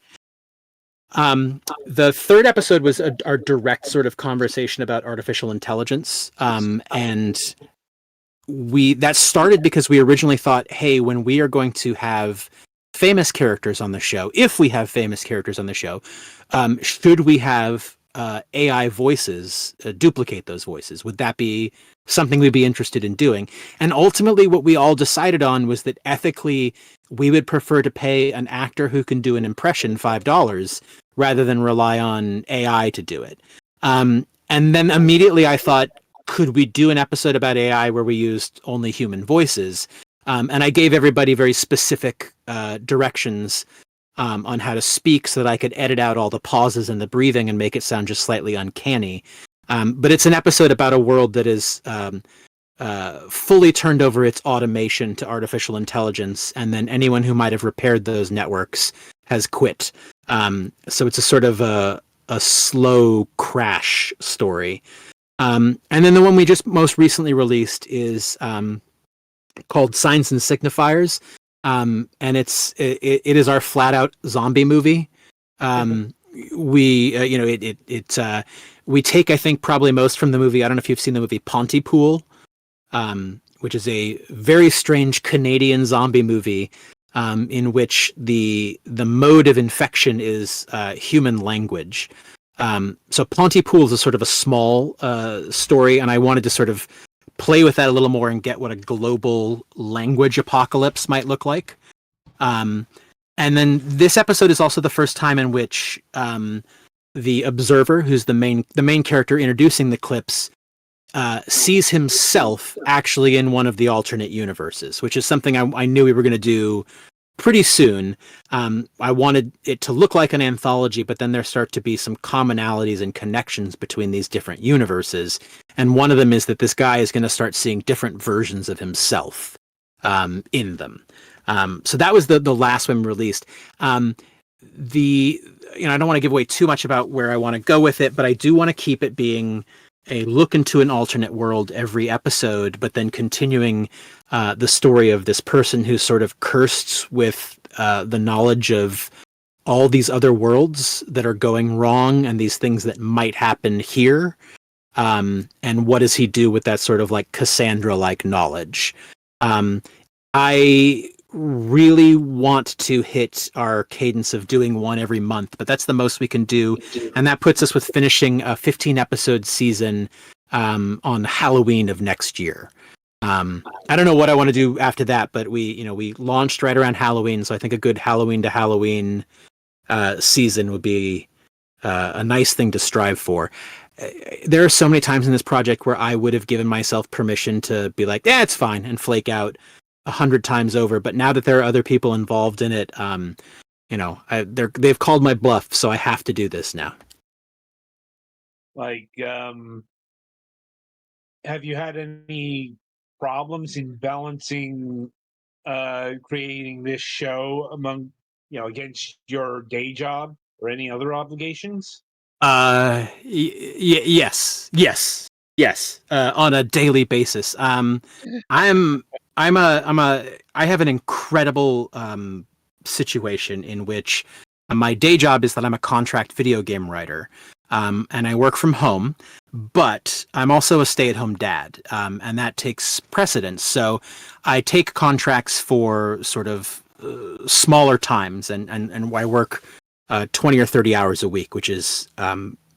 The third episode was our direct sort of conversation about artificial intelligence, and that started because we originally thought, hey, when we are going to have famous characters on the show, if we have famous characters on the show, should we have AI voices, duplicate those voices? Would that be something we'd be interested in doing? And ultimately, what we all decided on was that ethically, we would prefer to pay an actor who can do an impression $5 rather than rely on AI to do it. And then immediately I thought, could we do an episode about AI where we used only human voices? And I gave everybody very specific directions on how to speak so that I could edit out all the pauses and the breathing and make it sound just slightly uncanny. But it's an episode about a world that is fully turned over its automation to artificial intelligence, and then anyone who might have repaired those networks has quit. So it's a sort of a slow crash story. And then the one we just most recently released is called Signs and Signifiers. And it is our flat out zombie movie. We we take, I think, probably most from the movie. I don't know if you've seen the movie Pontypool, which is a very strange Canadian zombie movie in which the mode of infection is human language. So Pontypool is a sort of a small story, and I wanted to sort of play with that a little more and get what a global language apocalypse might look like. And then this episode is also the first time in which the Observer, who's the main character introducing the clips, sees himself actually in one of the alternate universes, which is something I knew we were going to do pretty soon. I wanted it to look like an anthology, but then there start to be some commonalities and connections between these different universes. And one of them is that this guy is going to start seeing different versions of himself in them. So that was the last one released. I don't want to give away too much about where I want to go with it, but I do want to keep it being a look into an alternate world every episode, but then continuing the story of this person who's sort of cursed with the knowledge of all these other worlds that are going wrong and these things that might happen here. And what does he do with that sort of like Cassandra-like knowledge? I really want to hit our cadence of doing one every month, but that's the most we can do. And that puts us with finishing a 15-episode season on Halloween of next year. I don't know what I want to do after that, but we launched right around Halloween, so I think a good Halloween to Halloween season would be a nice thing to strive for. There are so many times in this project where I would have given myself permission to be like, it's fine, and flake out 100 times over. But now that there are other people involved in it, they've called my bluff, so I have to do this now. Like, have you had any problems in balancing creating this show among against your day job or any other obligations? Yes, on a daily basis. I have an incredible situation in which my day job is that I'm a contract video game writer, and I work from home, but I'm also a stay-at-home dad, and that takes precedence. So I take contracts for sort of smaller times, and I work 20 or 30 hours a week, which is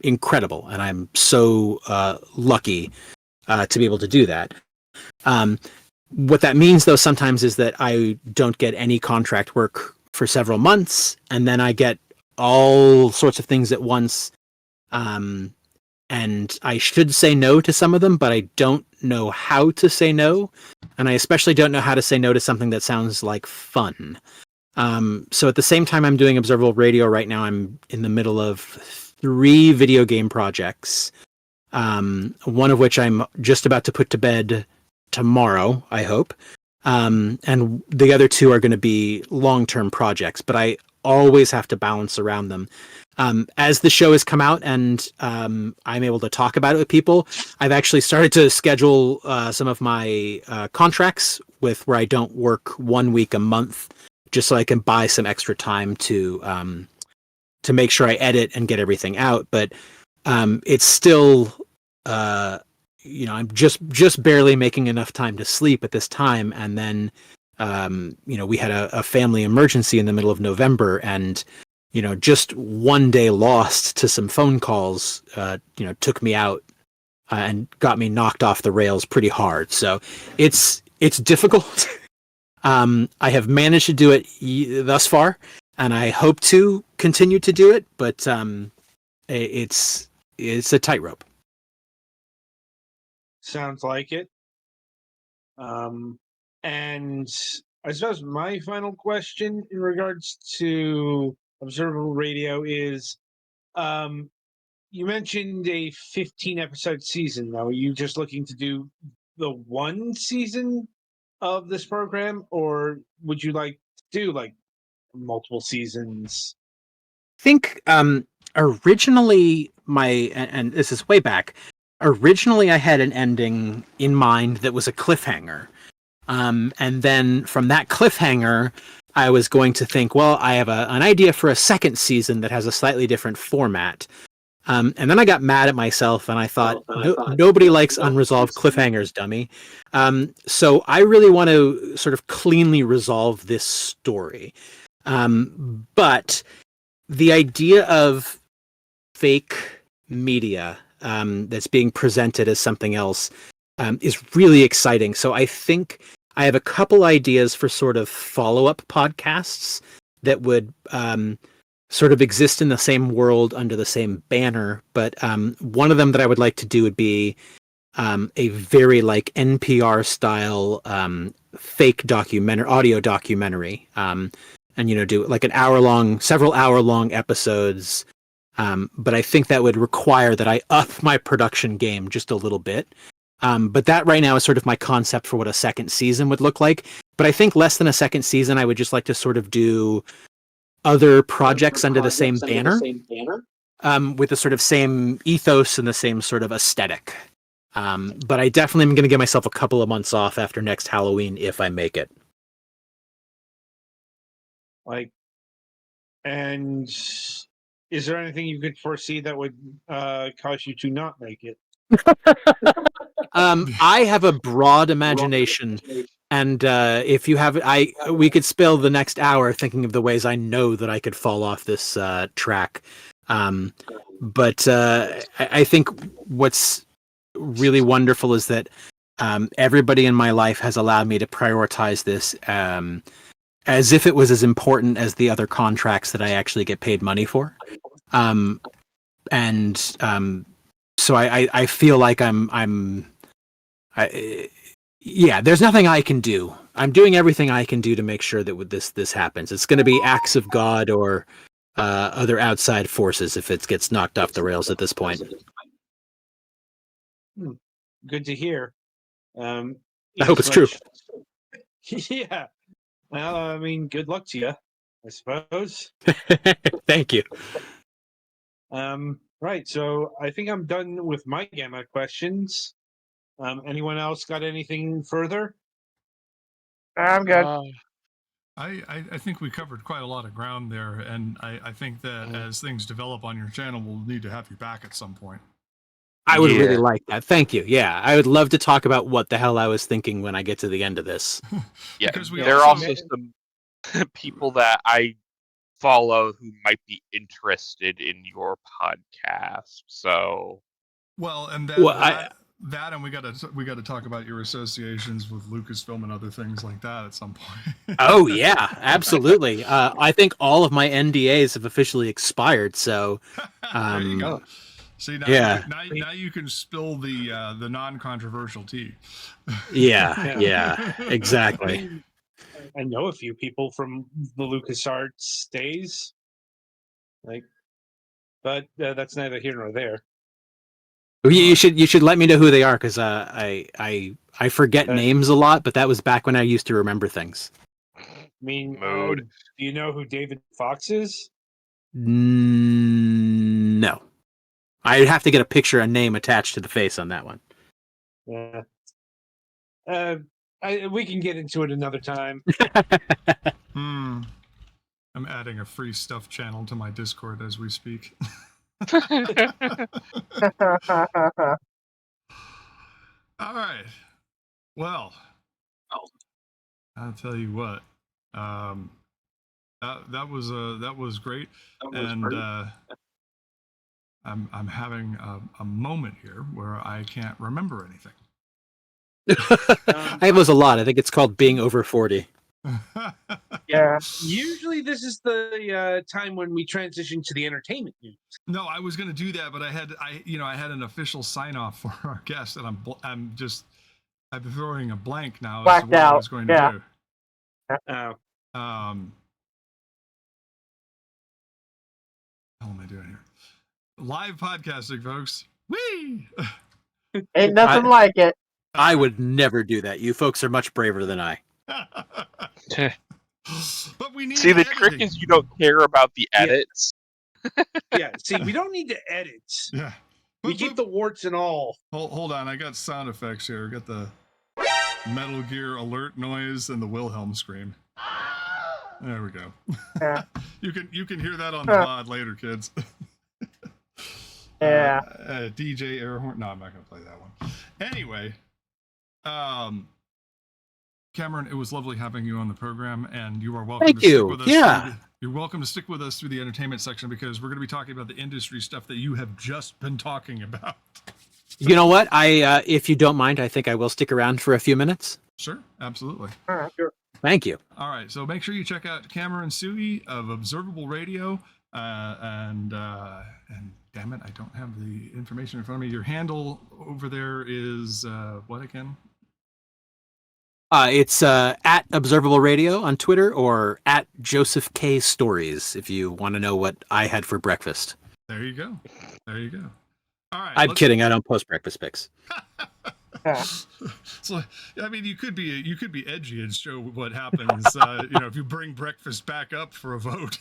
incredible, and I'm so lucky to be able to do that. What that means, though, sometimes is that I don't get any contract work for several months, and then I get all sorts of things at once. And I should say no to some of them, but I don't know how to say no. And I especially don't know how to say no to something that sounds like fun. So at the same time I'm doing Observable Radio right now, I'm in the middle of 3 video game projects. One of which I'm just about to put to bed tomorrow, I hope. And the other 2 are going to be long-term projects, but I always have to balance around them. As the show has come out and I'm able to talk about it with people, I've actually started to schedule some of my contracts with where I don't work 1 week a month, just so I can buy some extra time to make sure I edit and get everything out. But it's still I'm just barely making enough time to sleep at this time. And then we had a family emergency in the middle of November, and just one day lost to some phone calls, took me out and got me knocked off the rails pretty hard. So it's difficult. I have managed to do it thus far, and I hope to continue to do it, but it's a tightrope. Sounds like it. And I suppose my final question in regards to Observable Radio is, you mentioned a 15 episode season. Now, are you just looking to do the one season of this program, or would you like to do like multiple seasons? I think originally and this is way back. Originally, I had an ending in mind that was a cliffhanger. And then from that cliffhanger, I was going to think, well, I have an idea for a second season that has a slightly different format. And then I got mad at myself and I thought, nobody likes unresolved cliffhangers, dummy. So I really want to sort of cleanly resolve this story. But the idea of fake media that's being presented as something else is really exciting. So I think I have a couple ideas for sort of follow-up podcasts that would sort of exist in the same world under the same banner. But one of them that I would like to do would be a very like NPR style fake audio documentary, and do like several hour long episodes. But I think that would require that I up my production game just a little bit. But that right now is sort of my concept for what a second season would look like. But I think less than a second season, I would just like to sort of do other projects under the same banner, with the sort of same ethos and the same sort of aesthetic. But I definitely am going to give myself a couple of months off after next Halloween if I make it. And is there anything you could foresee that would cause you to not make it? I have a broad imagination, and if you have, we could spend the next hour thinking of the ways I know that I could fall off this track. But I think what's really wonderful is that everybody in my life has allowed me to prioritize this as if it was as important as the other contracts that I actually get paid money for. So I feel like there's nothing I can do. I'm doing everything I can do to make sure that this happens. It's going to be acts of God or other outside forces if it gets knocked off the rails at this point. Good to hear. I hope it's true. Yeah. Well, I mean, good luck to you, I suppose. Thank you. Right. So I think I'm done with my gamma questions. Anyone else got anything further? I'm good. I think we covered quite a lot of ground there, and I think that as things develop on your channel, we'll need to have you back at some point. I would really like that. Thank you. Yeah, I would love to talk about what the hell I was thinking when I get to the end of this. Yeah, there are also some people that I follow who might be interested in your podcast. So, well, and and we got to talk about your associations with Lucasfilm and other things like that at some point. Oh yeah, absolutely. I think all of my NDAs have officially expired. So there you go. See, now you can spill the non-controversial tea. Yeah, exactly. I know a few people from the LucasArts days, but that's neither here nor there. You should let me know who they are, because I forget names a lot, but that was back when I used to remember things. I mean, do you know who David Fox is? No. I'd have to get a picture and name attached to the face on that one. Yeah. We can get into it another time. I'm adding a free stuff channel to my Discord as we speak. All right. Well, I'll tell you what. That was great, and I'm having a moment here where I can't remember anything. I was a lot. I think it's called being over 40. Yeah. Usually, this is the time when we transition to the entertainment news. No, I was going to do that, but I had an official sign off for our guest, and I'm throwing a blank now as to Blacked what I out, was going yeah. to do. How am I doing here? Live podcasting, folks. Whee! Ain't nothing like it. I would never do that. You folks are much braver than I. But we need See, the editing. trick is you don't care about the edits. Yeah, see, we don't need to edit. Yeah. We keep the warts and all. Hold on, I got sound effects here. I got the Metal Gear alert noise and the Wilhelm scream. There we go. Yeah. You can hear that on the VOD later, kids. Yeah. DJ air horn. No, I'm not going to play that one. Anyway, Cameron, it was lovely having you on the program, and you are welcome Thank to stick you. with us. Yeah. You're welcome to stick with us through the entertainment section because we're going to be talking about the industry stuff that you have just been talking about. You know what? If you don't mind, I think I will stick around for a few minutes. Sure, absolutely. All right, sure. Thank you. All right, so make sure you check out Cameron Suey of Observable Radio, and damn it, I don't have the information in front of me. Your handle over there is what again? It's at Observable Radio on Twitter or at Joseph K Stories if you want to know what I had for breakfast. There you go. There you go. All right. I'm kidding. I don't post breakfast pics. So, I mean, you could be edgy and show what happens. If you bring breakfast back up for a vote.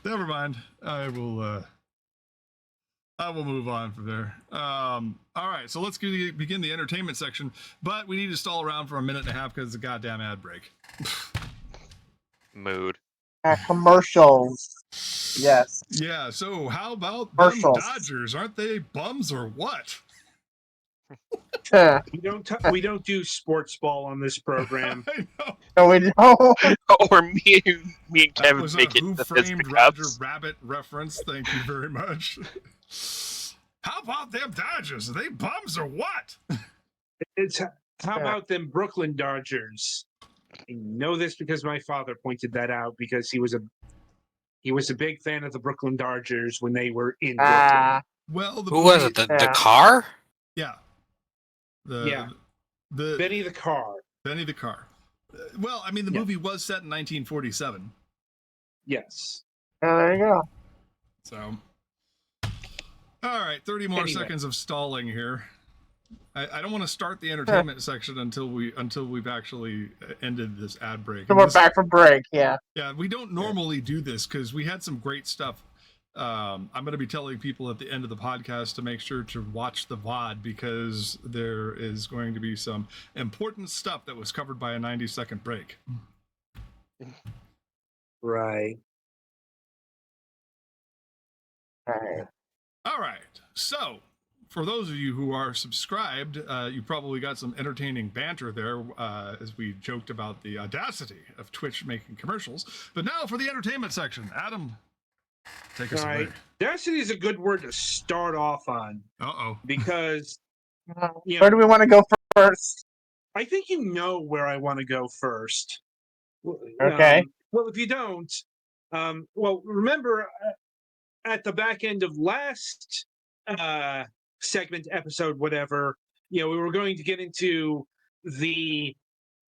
Never mind. I will move on from there. All right, so let's begin the entertainment section, but we need to stall around for a minute and a half because it's a goddamn ad break. Mood. Commercials. Yes. Yeah, so how about them Commercials. Dodgers? Aren't they bums or what? We don't do sports ball on this program. I know. No, we don't. Or me and That Kevin was make a it Who the Framed Fisticuffs. Roger Rabbit reference. Thank you very much. How about them Dodgers? Are they bums or what? It's how about them Brooklyn Dodgers? I know this because my father pointed that out because he was a big fan of the Brooklyn Dodgers when they were in Brooklyn. Well, Who was it? The Yeah. car? Yeah. Yeah. The Benny the Car. Benny the Car. Well, I mean, the Yeah. movie was set in 1947. Yes. There you go. So, all right, 30 more Anyway. seconds of stalling here. I don't want to start the entertainment section until we've actually ended this ad break. So And we're this- back from break. Yeah. Yeah, we don't normally do this because we had some great stuff. I'm going to be telling people at the end of the podcast to make sure to watch the VOD because there is going to be some important stuff that was covered by a 90-second break. Right. All right. All right. So, for those of you who are subscribed, you probably got some entertaining banter there as we joked about the audacity of Twitch making commercials. But now for the entertainment section. Adam, take us All away. right. Destiny is a good word to start off on Uh-oh. because you Where know, do we want to go first? I think you know where I want to go first. Okay. Well, if you don't, remember at the back end of last segment, episode, whatever, we were going to get into the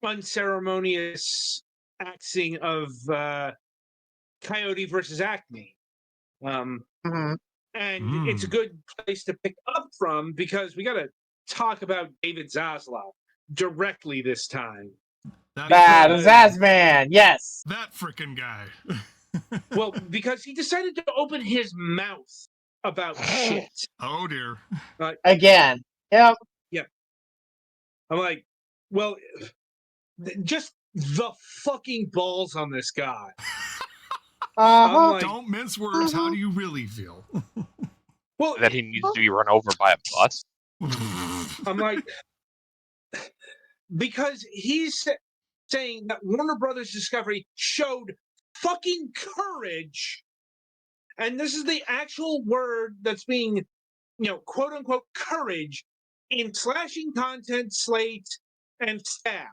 unceremonious axing of Coyote versus Acme. Mhm. And it's a good place to pick up from because we got to talk about David Zaslav directly this time. That is Zazman. Yes. That frickin' guy. Well, because he decided to open his mouth about shit. Oh, dear. Again. Yep. I'm like, well, just the fucking balls on this guy. I'm Uh-huh. like, Don't mince words. How do you really feel? well, That he needs to be run over by a bus. I'm like, because saying that Warner Brothers Discovery showed fucking courage. And this is the actual word that's being, quote unquote, courage in slashing content slates and staff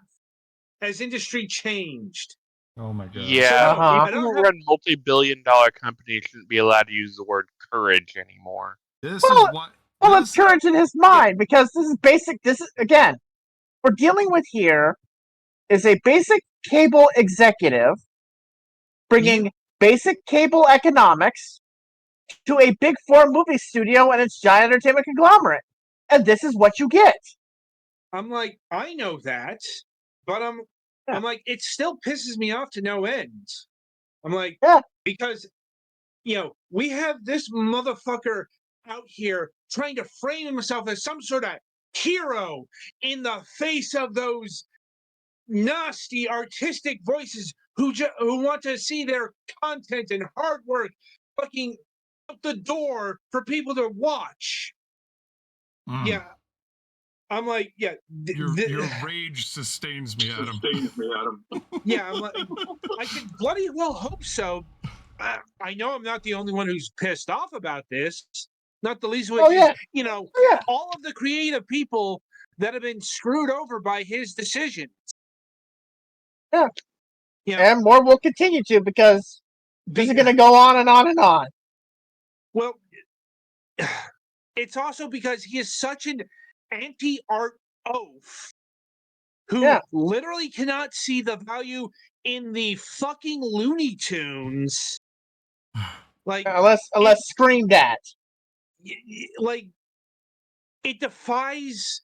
as industry changed. Oh my god. Yeah, Uh-huh. people who run multi-billion-dollar companies shouldn't be allowed to use the word courage anymore. This Well, is what. Well, this- it's courage in his mind because this is basic. This is again, we're dealing with here is a basic cable executive bringing basic cable economics to a big four movie studio and its giant entertainment conglomerate, and this is what you get. I'm like, I know that, but I'm like, it still pisses me off to no end. I'm like, because we have this motherfucker out here trying to frame himself as some sort of hero in the face of those nasty artistic voices who want to see their content and hard work fucking out the door for people to watch. Yeah. I'm like, your rage sustains me, Adam. Yeah, I'm like, I could bloody well hope so. I know I'm not the only one who's pissed off about this. Not the least of which is, all of the creative people that have been screwed over by his decisions. Yeah. Yeah. And more will continue to because this is going to go on and on and on. Well, it's also because he is such an anti-art oaf who literally cannot see the value in the fucking Looney Tunes. Like unless screamed at. Like it defies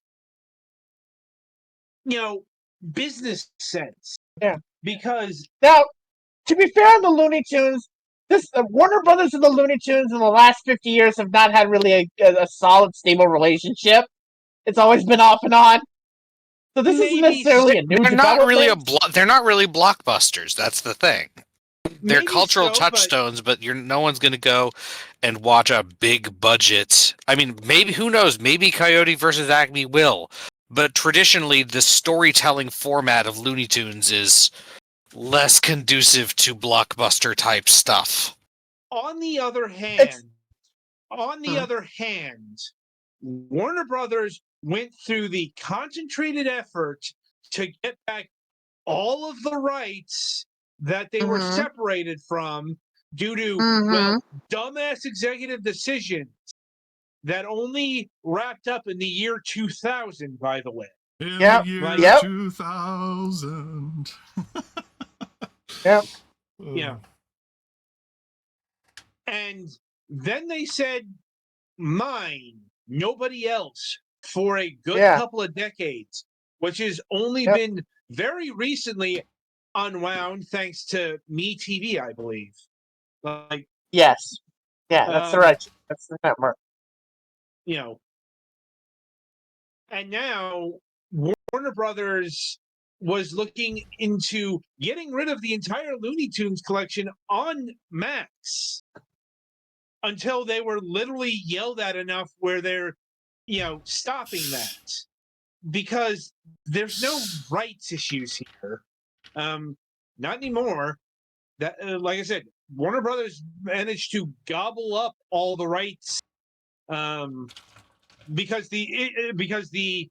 business sense. Yeah. Because now, to be fair on the Looney Tunes, this Warner Brothers and the Looney Tunes in the last 50 years have not had really a solid, stable relationship. It's always been off and on. So this isn't necessarily a new They're development. not really they're not really blockbusters. That's the thing. They're Maybe cultural so, touchstones, but no one's going to go and watch a big budget. I mean, maybe, who knows? Maybe Coyote versus Acme will. But traditionally, the storytelling format of Looney Tunes is less conducive to blockbuster type stuff. On the other hand, Warner Brothers went through the concentrated effort to get back all of the rights that they were separated from due to dumbass executive decisions that only wrapped up in the year 2000, by the way. In the year 2000. Yep. Yeah. And then they said, mine, nobody else, for a good couple of decades, which has only been very recently unwound thanks to MeTV, I believe. Like, yes. Yeah, that's right. That's the network. And now Warner Brothers was looking into getting rid of the entire Looney Tunes collection on Max until they were literally yelled at enough where they're, stopping that. Because there's no rights issues here. Not anymore. That, like I said, Warner Brothers managed to gobble up all the rights, because the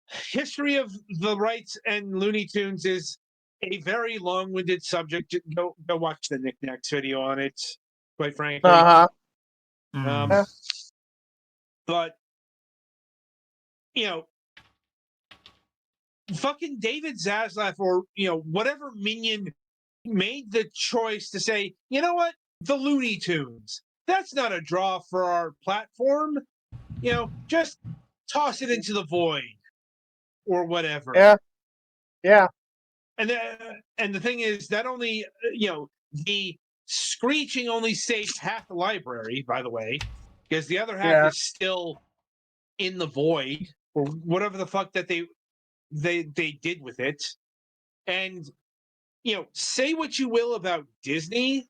history of the rights and Looney Tunes is a very long-winded subject. Go watch the Knickknacks video on it. Quite frankly, but fucking David Zaslav or whatever minion made the choice to say, you know what, the Looney Tunes, that's not a draw for our platform. Just toss it into the void or whatever. Yeah. And the thing is that only the screeching only saved half the library, by the way, because the other half is still in the void or whatever the fuck that they did with it. And say what you will about Disney,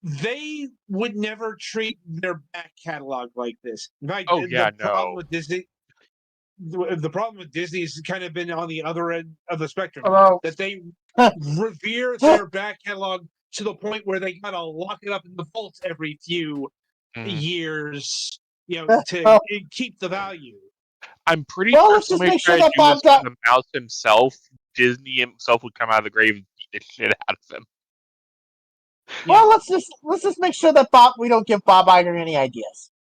they would never treat their back catalog like this. In fact, the problem with Disney, the problem with Disney has kind of been on the other end of the spectrum, Although, that they revere their back catalog to the point where they gotta lock it up in the vaults every few years, to well, keep the value. I'm pretty Well, sure let's just somebody make sure tried to that do this Bob's to the mouse himself. Disney himself would come out of the grave and beat the shit out of him. well, let's just make sure that we don't give Bob Iger any ideas.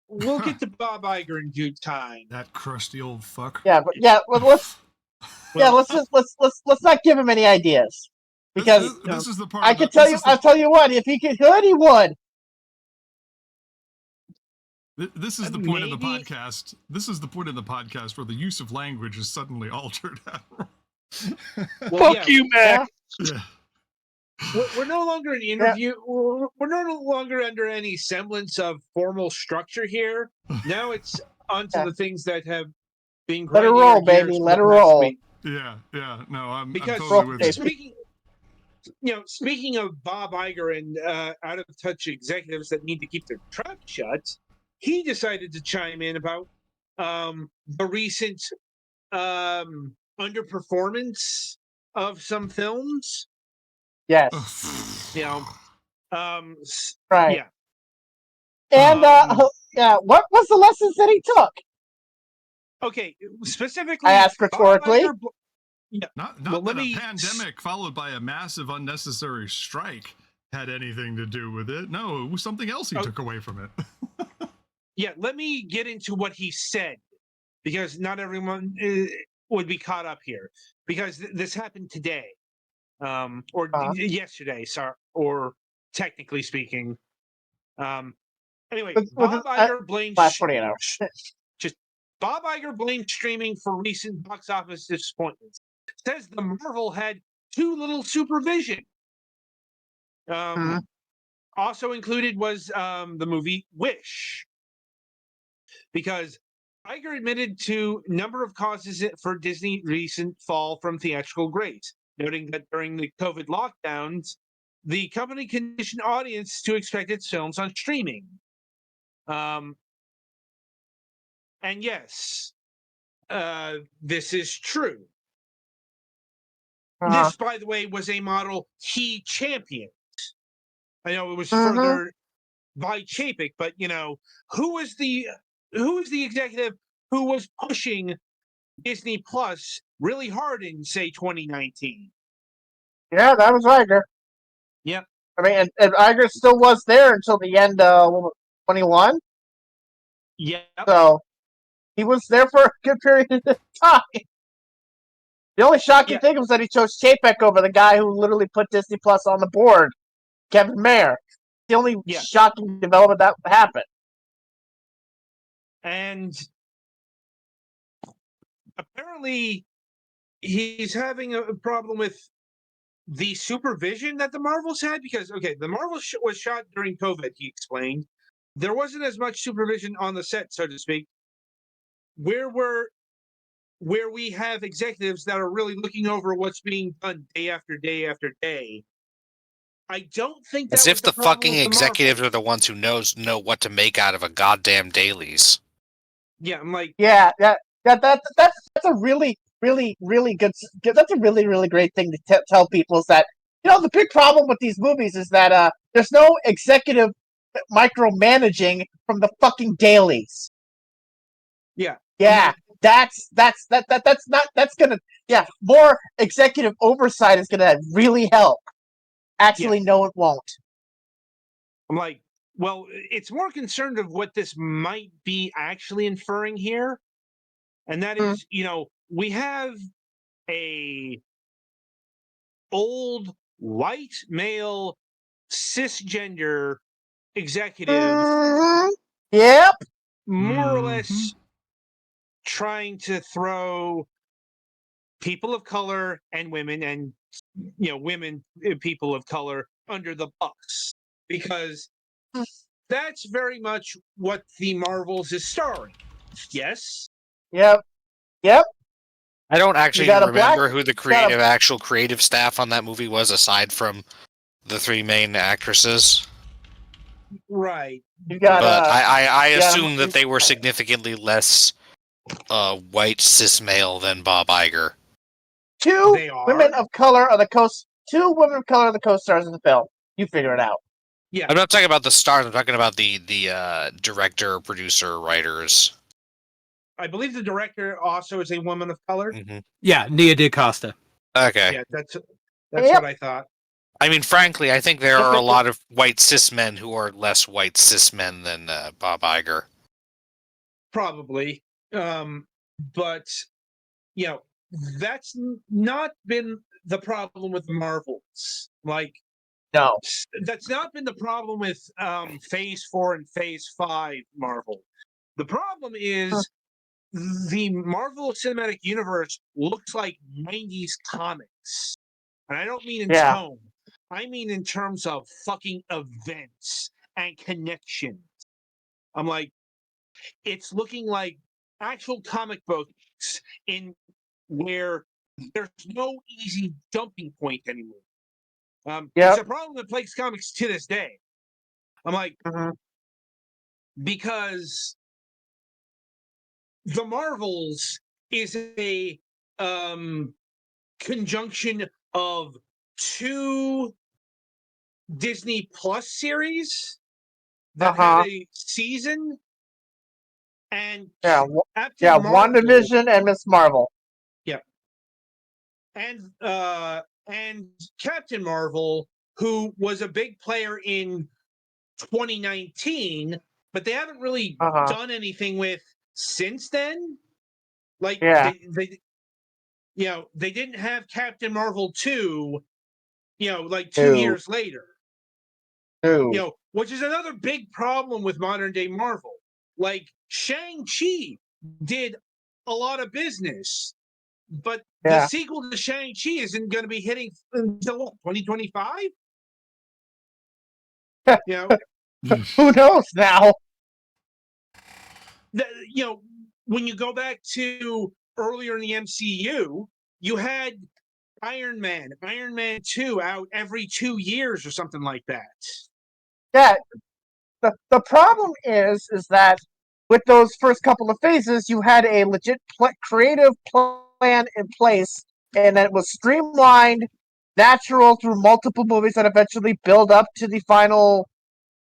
We'll get to Bob Iger in due time. That crusty old fuck. Let's not give him any ideas, because this is the part. I can tell you, I'll tell you what, if he could, he would. This is the point of the podcast. This is the point of the podcast where the use of language is suddenly altered. Fuck you, Mac. Yeah. We're no longer an interview. We're no longer under any semblance of formal structure here. Now it's onto the things that have been. Let her roll, baby. Let her roll. Yeah. No, I'm because totally with you. Speaking of Bob Iger and out of touch executives that need to keep their trap shut, he decided to chime in about the recent underperformance of some films. Yes. Right. Yeah. And what was the lessons that he took? Okay, specifically, I asked rhetorically. Not that a pandemic followed by a massive unnecessary strike had anything to do with it. No, it was something else he took away from it. Yeah, let me get into what he said, because not everyone would be caught up here, because this happened today. Or yesterday, sorry, or technically speaking. Anyway, Bob Iger blamed Bob Iger blamed streaming for recent box office disappointments. Says the Marvel had too little supervision. Also included was the movie Wish, because Iger admitted to number of causes for Disney recent fall from theatrical grace, noting that during the COVID lockdowns, the company conditioned audience to expect its films on streaming. And yes, this is true. This, by the way, was a model he championed. I know it was further by Chapek, but who was the executive who was pushing Disney Plus really hard in, say, 2019? Yeah, that was Iger. Yep. I mean, and Iger still was there until the end of 21. Yep. So he was there for a good period of time. The only shocking thing was that he chose Chapek over the guy who literally put Disney Plus on the board, Kevin Mayer. The only shocking development that happened. And apparently he's having a problem with the supervision that the Marvels had, because the Marvel was shot during COVID, he explained. There wasn't as much supervision on the set, so to speak, where we have executives that are really looking over what's being done day after day after day. I don't think as if the fucking executives are the ones who know what to make out of a goddamn dailies. Yeah, I'm like, that's a really good. That's a really great thing to tell people, is that the big problem with these movies is that there's no executive micromanaging from the fucking dailies. Yeah. That's gonna more executive oversight is gonna really help. Actually, no, it won't. I'm like, well, it's more concerned of what this might be actually inferring here, and that is, we have a old white male cisgender executive, yep, more or less trying to throw people of color and women and women, people of color, under the bus, because that's very much what the Marvels is starring. Yes. Yep. I don't actually remember who the actual creative staff on that movie was, aside from the three main actresses. Right. But I assume that they were significantly less white cis male than Bob Iger. Two They are. women of color are the co-stars of the film. You figure it out. Yeah. I'm not talking about the stars. I'm talking about the director, producer, writers. I believe the director also is a woman of color. Mm-hmm. Yeah, Nia DaCosta. Okay. Yeah, that's Yep. what I thought. I mean, frankly, I think there are a lot of white cis men who are less white cis men than Bob Iger. Probably. But, that's not been the problem with Marvels. Like, No. that's not been the problem with Phase 4 and Phase 5 Marvel. The problem is the Marvel Cinematic Universe looks like 90s comics. And I don't mean in tone. I mean in terms of fucking events and connections. I'm like, it's looking like actual comic books in where there's no easy jumping point anymore. It's a problem that plagues comics to this day. I'm like, because the Marvels is a conjunction of two Disney Plus series that had a season, and WandaVision and Miss Marvel. Yeah, and Captain Marvel, who was a big player in 2019, but they haven't really done anything with since then. Like they didn't have Captain Marvel 2, like 2 years later. Which is another big problem with modern day Marvel. Like Shang-Chi did a lot of business, but the sequel to Shang-Chi isn't going to be hitting until 2025? Who knows now? When you go back to earlier in the MCU, you had Iron Man 2 out every 2 years or something like that. Yeah. The problem is that with those first couple of phases, you had a legit creative plan in place, and it was streamlined, natural through multiple movies that eventually build up to the final,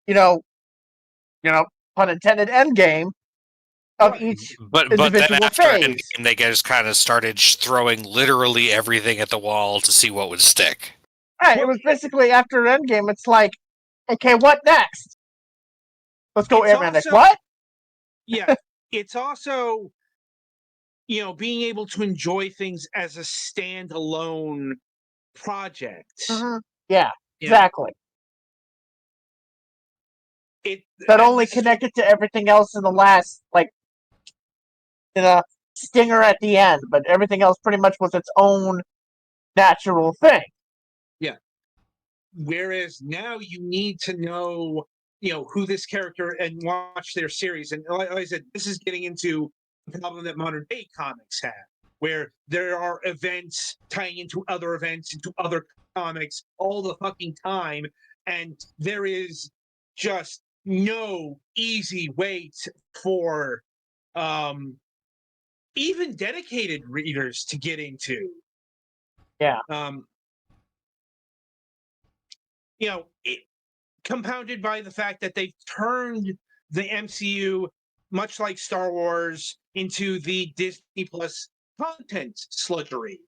pun intended, end game of each individual then after phase. Endgame, they just kind of started throwing literally everything at the wall to see what would stick. Right, it was basically after Endgame. It's like, okay, what next? Let's go, Ant-Man next. What? Yeah, it's also, being able to enjoy things as a standalone project. Yeah, exactly. That only connected to everything else in the last, in a stinger at the end, but everything else pretty much was its own natural thing. Yeah. Whereas now you need to know, who this character and watch their series. And like I said, this is getting into the problem that modern day comics have, where there are events tying into other events, into other comics all the fucking time. And there is just no easy way for even dedicated readers to get into. Yeah. Compounded by the fact that they've turned the MCU, much like Star Wars, into the Disney Plus content sludgery.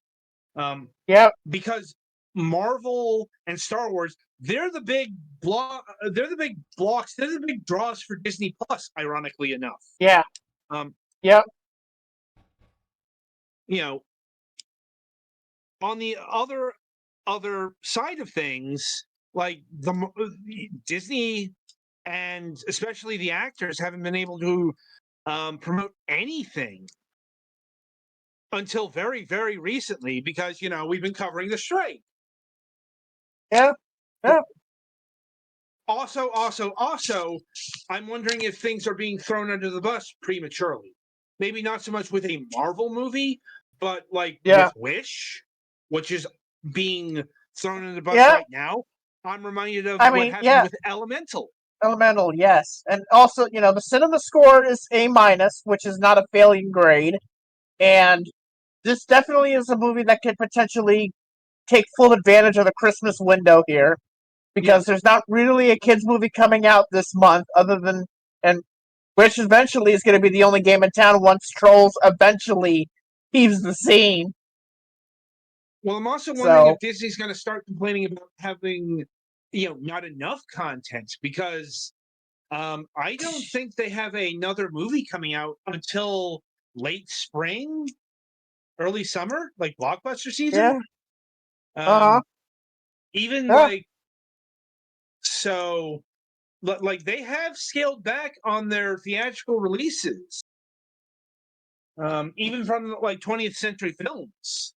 Because Marvel and Star Wars, they're the big blocks, they're the big draws for Disney Plus, ironically enough. Yeah. On the other side of things, like Disney and especially the actors haven't been able to promote anything until very, very recently because, we've been covering the strike. Yeah. Also, I'm wondering if things are being thrown under the bus prematurely. Maybe not so much with a Marvel movie, but with Wish, which is being thrown under the bus right now. I'm reminded of what happened with Elemental. Elemental, yes. And also, the cinema score is A-, which is not a failing grade. And this definitely is a movie that could potentially take full advantage of the Christmas window here. Because there's not really a kids movie coming out this month and which eventually is going to be the only game in town once Trolls eventually leaves the scene. Well, I'm also wondering if Disney's going to start complaining about having, not enough content, because I don't think they have another movie coming out until late spring, early summer, like blockbuster season. Yeah. Even so, like they have scaled back on their theatrical releases, even from like 20th Century Films.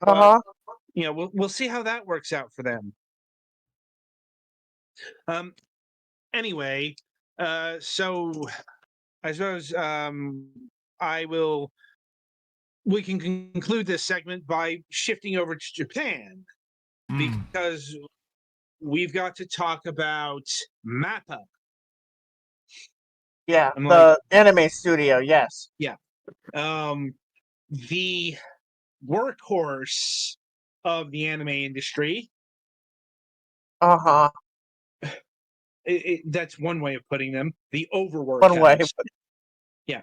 We'll see how that works out for them. Anyway, so I suppose we can conclude this segment by shifting over to Japan, because we've got to talk about MAPPA. Yeah, the anime studio, yes. Yeah. The workhorse of the anime industry. That's one way of putting them. The overwork. One way. Yeah,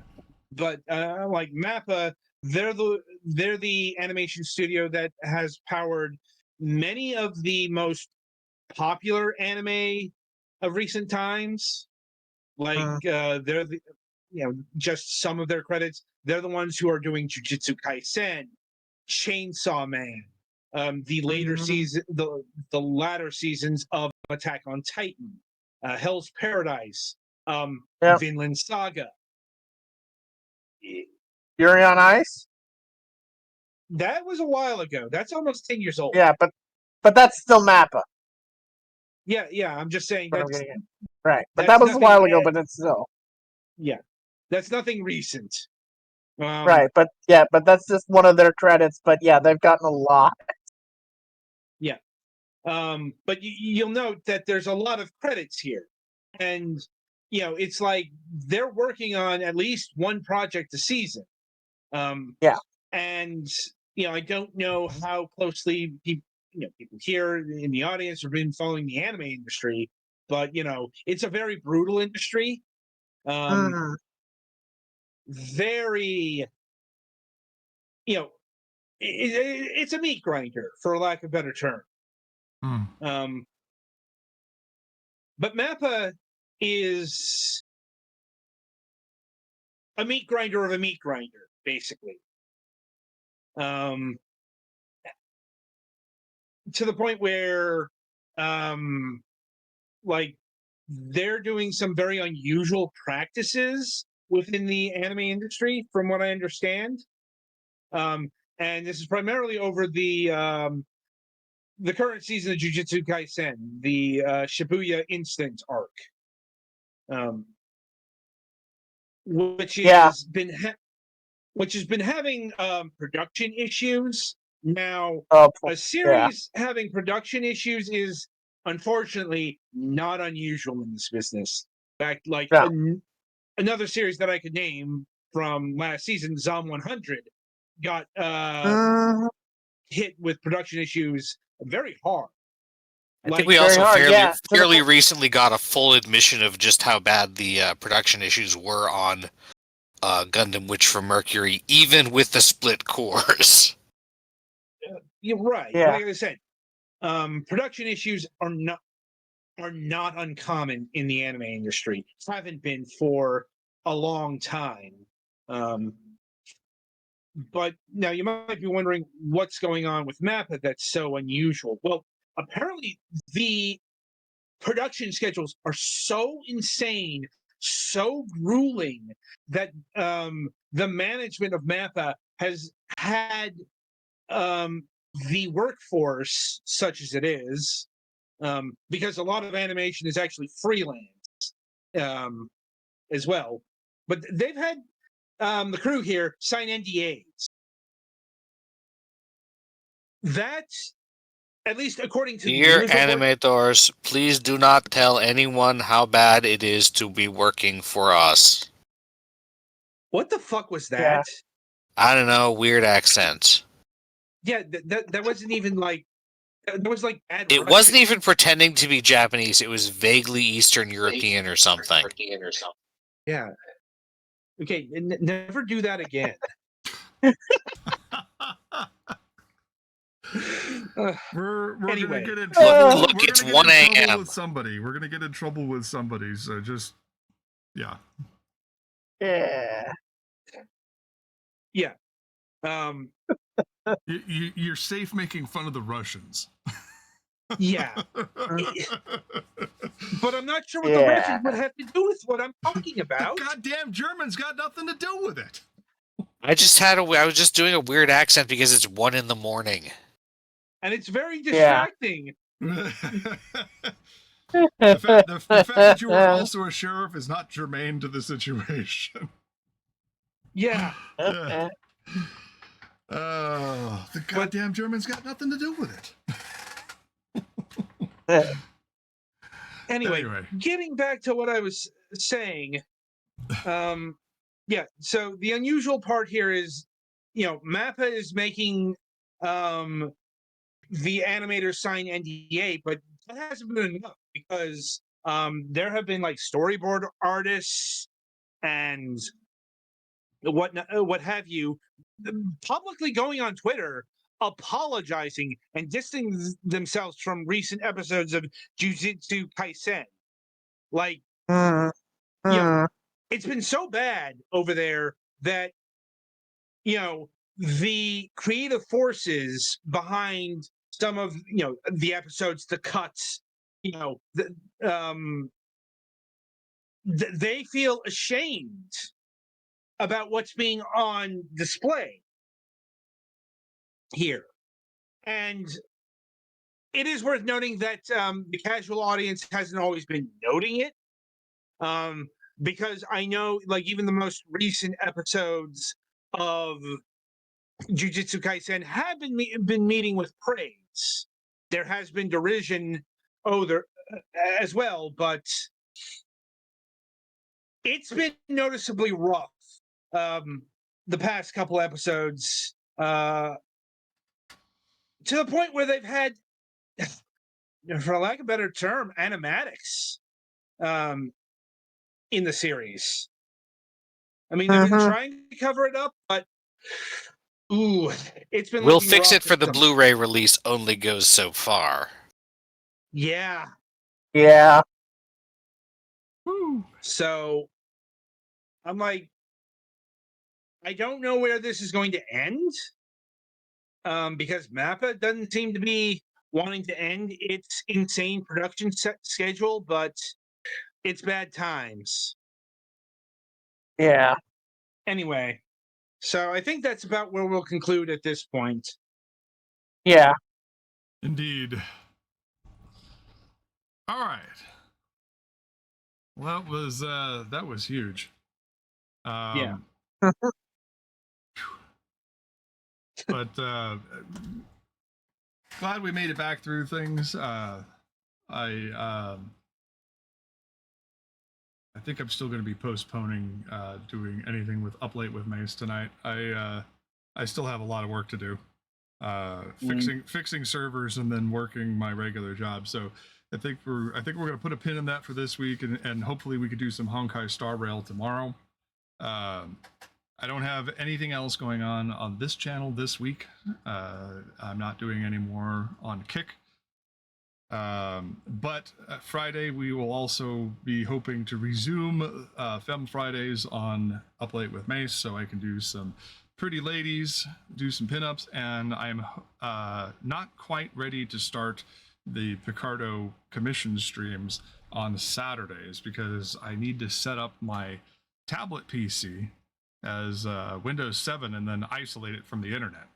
but like MAPPA, they're the animation studio that has powered many of the most popular anime of recent times. Like they're the, just some of their credits. They're the ones who are doing Jujutsu Kaisen, Chainsaw Man, the later season, the latter seasons of Attack on Titan, Hell's Paradise, Vinland Saga, Yuri on Ice. That was a while ago. That's almost 10 years old. Yeah, but that's still MAPPA. Yeah. I'm just saying that's right. But that was a while ago. But it's still. Yeah, that's nothing recent. Right, but that's just one of their credits. But yeah, they've gotten a lot. Yeah, but you'll note that there's a lot of credits here, and it's like they're working on at least one project a season. Yeah, and I don't know how closely people here in the audience have been following the anime industry, but it's a very brutal industry. Very, it's a meat grinder, for lack of a better term. But MAPPA is a meat grinder of a meat grinder, basically. To the point where, like, they're doing some very unusual practices within the anime industry, from what I understand. And this is primarily over the current season of Jujutsu Kaisen, the Shibuya Instant arc, which has been having production issues. Now, a series having production issues is unfortunately not unusual in this business. In fact, like another series that I could name from last season, Zom 100, got hit with production issues very hard. I think we also fairly recently got a full admission of just how bad the production issues were on Gundam Witch from Mercury, even with the split cores. You're right. Yeah. Like I said, production issues are not uncommon in the anime industry. Haven't been for a long time. But now you might be wondering what's going on with MAPPA that's so unusual. Well, apparently the production schedules are so insane, so grueling, that the management of MAPPA has had the workforce, such as it is, because a lot of animation is actually freelance as well. But they've had the crew here sign NDAs. That at least according to Dear the news report. animators, please do not tell anyone how bad it is to be working for us. What the fuck was that? Yeah. I don't know, weird accents. Yeah, that wasn't even like. There was like bad It Russian. wasn't even pretending to be Japanese. It was vaguely Eastern European or something. Yeah. Okay, never do that again. We're Anyway. gonna get in trouble. Look, We're it's gonna get 1 in trouble a.m. with somebody. We're gonna get in trouble with somebody. So just yeah. Yeah. Yeah. You're safe making fun of the Russians. Yeah. But I'm not sure what the Yeah. Russians would have to do with what I'm talking The about. goddamn Germans got nothing to do with it. I was just doing a weird accent because it's 1 a.m. And it's very distracting. The fact that you are also a sheriff is not germane to the situation. Yeah. Yeah. The goddamn Germans got nothing to do with it. Anyway, getting back to what I was saying, yeah. So the unusual part here is, Mappa is making the animators sign NDA, but that hasn't been enough because there have been like storyboard artists and what have you publicly going on Twitter apologizing and distancing themselves from recent episodes of Jujutsu Kaisen. Like, it's been so bad over there that the creative forces behind some of the episodes, the cuts, they feel ashamed about what's being on display here. And it is worth noting that the casual audience hasn't always been noting it, because I know, like, even the most recent episodes of Jujutsu Kaisen have been meeting with praise. There has been derision, there as well, but it's been noticeably rough the past couple episodes, to the point where they've had, for lack of a better term, animatics in the series. I mean, they've been trying to cover it up, but it's been. We'll looking fix rough it for at the some- Blu-ray release. Only goes so far. Yeah. Yeah. So I'm like, I don't know where this is going to end, because Mappa doesn't seem to be wanting to end its insane production schedule, but it's bad times. Yeah. Anyway, so I think that's about where we'll conclude at this point. Yeah. Indeed. All right. Well, that was huge. Yeah. But glad we made it back through things. I think I'm still going to be postponing doing anything with Up Late with Mace tonight. I still have a lot of work to do, fixing servers and then working my regular job. So I think we're going to put a pin in that for this week, and hopefully we could do some Honkai Star Rail tomorrow. I don't have anything else going on this channel this week. I'm not doing any more on Kick. But Friday we will also be hoping to resume Femme Fridays on Up Late with Mace, so I can do some pretty ladies, do some pinups, and I'm not quite ready to start the Picardo commission streams on Saturdays because I need to set up my tablet PC as Windows 7 and then isolate it from the internet.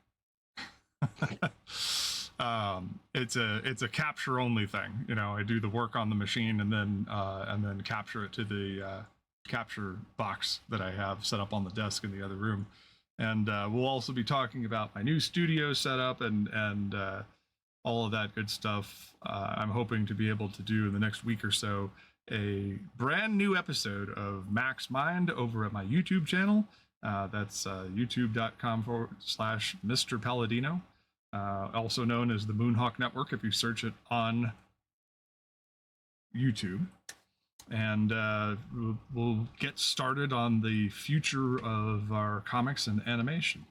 It's a capture only thing. I do the work on the machine and then capture it to the capture box that I have set up on the desk in the other room. And we'll also be talking about my new studio setup and all of that good stuff. I'm hoping to be able to do in the next week or so a brand new episode of Max Mind over at my YouTube channel. That's youtube.com/Mr. Palladino, also known as the Moonhawk Network if you search it on YouTube. And we'll get started on the future of our comics and animation.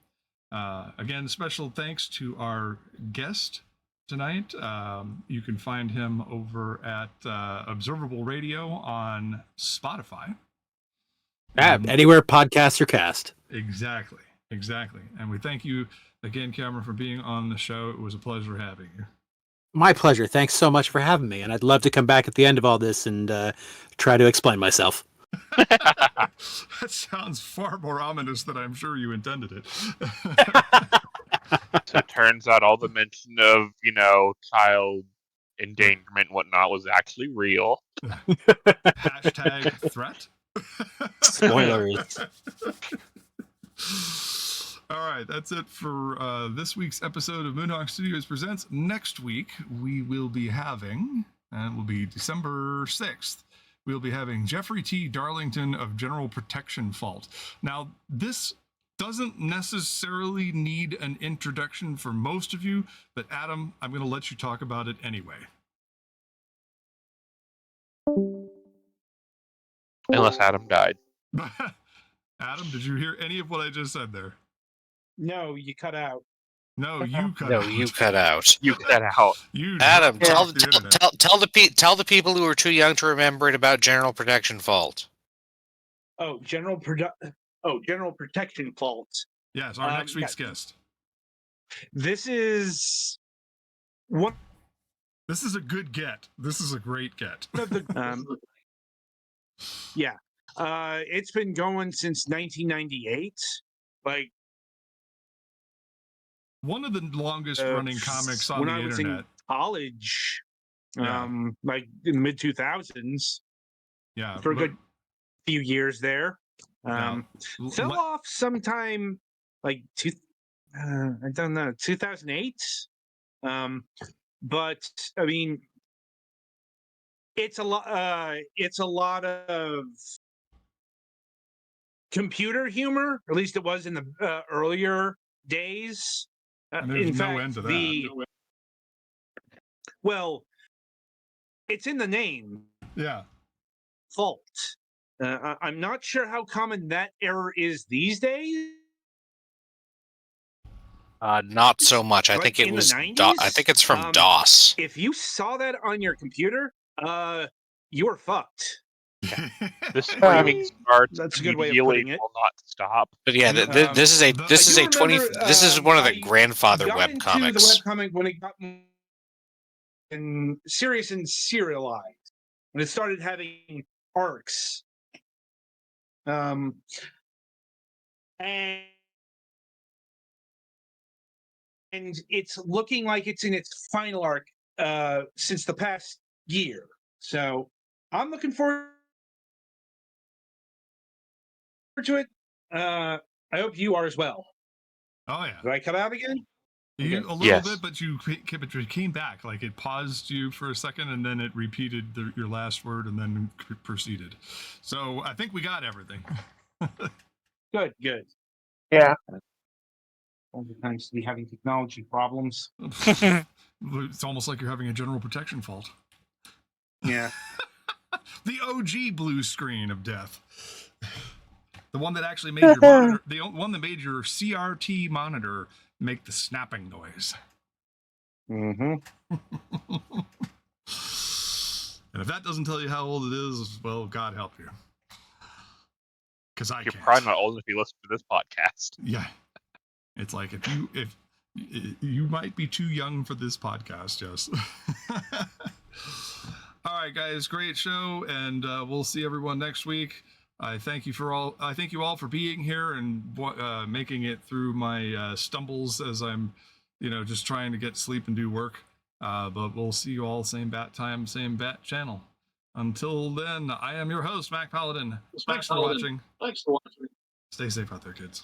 Again, special thanks to our guest tonight. You can find him over at Observable Radio on Spotify. Anywhere podcasts are cast. Exactly. And we thank you again, Cameron, for being on the show. It was a pleasure having you. My pleasure. Thanks so much for having me. And I'd love to come back at the end of all this and try to explain myself. That sounds far more ominous than I'm sure you intended it. So it turns out all the mention of, child endangerment and whatnot was actually real. Hashtag threat. Spoilers. All right, that's it for this week's episode of Moonhawk Studios Presents. Next week, we will be having, and it will be December 6th, we'll be having Jeffrey T. Darlington of General Protection Fault. Now, this doesn't necessarily need an introduction for most of you, but Adam, I'm going to let you talk about it anyway. Unless Adam died. Adam, did you hear any of what I just said there? No, you cut out. No, you cut No, out. you cut out. You cut out. You Adam, dropped tell off the internet. tell the people who are too young to remember it about General Protection Fault. Oh, General Protection Fault. Yes, our next week's guest. This is one This is a good get. This is a great get. of the. Yeah, it's been going since 1998. Like One of the longest running comics on when the I was internet. in college, Yeah. like in the mid 2000s, Yeah, for a but- good few years there. yeah. Fell Le- off sometime like I don't know, 2008. But I mean, it's a lot of computer humor. At least it was in the earlier days. And there's in no fact, end to that. well, it's in the name. Yeah. Fault. I'm not sure how common that error is these days. Not so much. I Like think it in the was. 90s? I think it's from Um, DOS. If you saw that on your computer, you are fucked. The screaming starts. That's a good way of immediately, putting it. will not stop. But yeah, this is I this is do a 20. remember, This is one of the I grandfather got into webcomics. the webcomic when it got serious and serialized, when it started having arcs. And it's looking like it's in its final arc since the past year. So I'm looking forward to it. I hope you are as well. Oh yeah. Did I cut out again? You, Okay. a little Yes. bit, but you came back. Like it paused you for a second, and then it repeated your last word, and then proceeded. So I think we got everything. Good. Yeah. All the times to be having technology problems. It's almost like you're having a general protection fault. Yeah. The OG blue screen of death. The one that actually made your monitor, the one that made your CRT monitor make the snapping noise. Mm-hmm. And if that doesn't tell you how old it is, well, God help you. Because I You're can't. probably not old enough if you listen to this podcast. Yeah. It's like if you might be too young for this podcast, yes. All right, guys, great show, and we'll see everyone next week. I thank you all for being here and making it through my stumbles as I'm, just trying to get sleep and do work. But we'll see you all same bat time, same bat channel. Until then, I am your host, Mac Paladin. Thanks for watching. Stay safe out there, kids.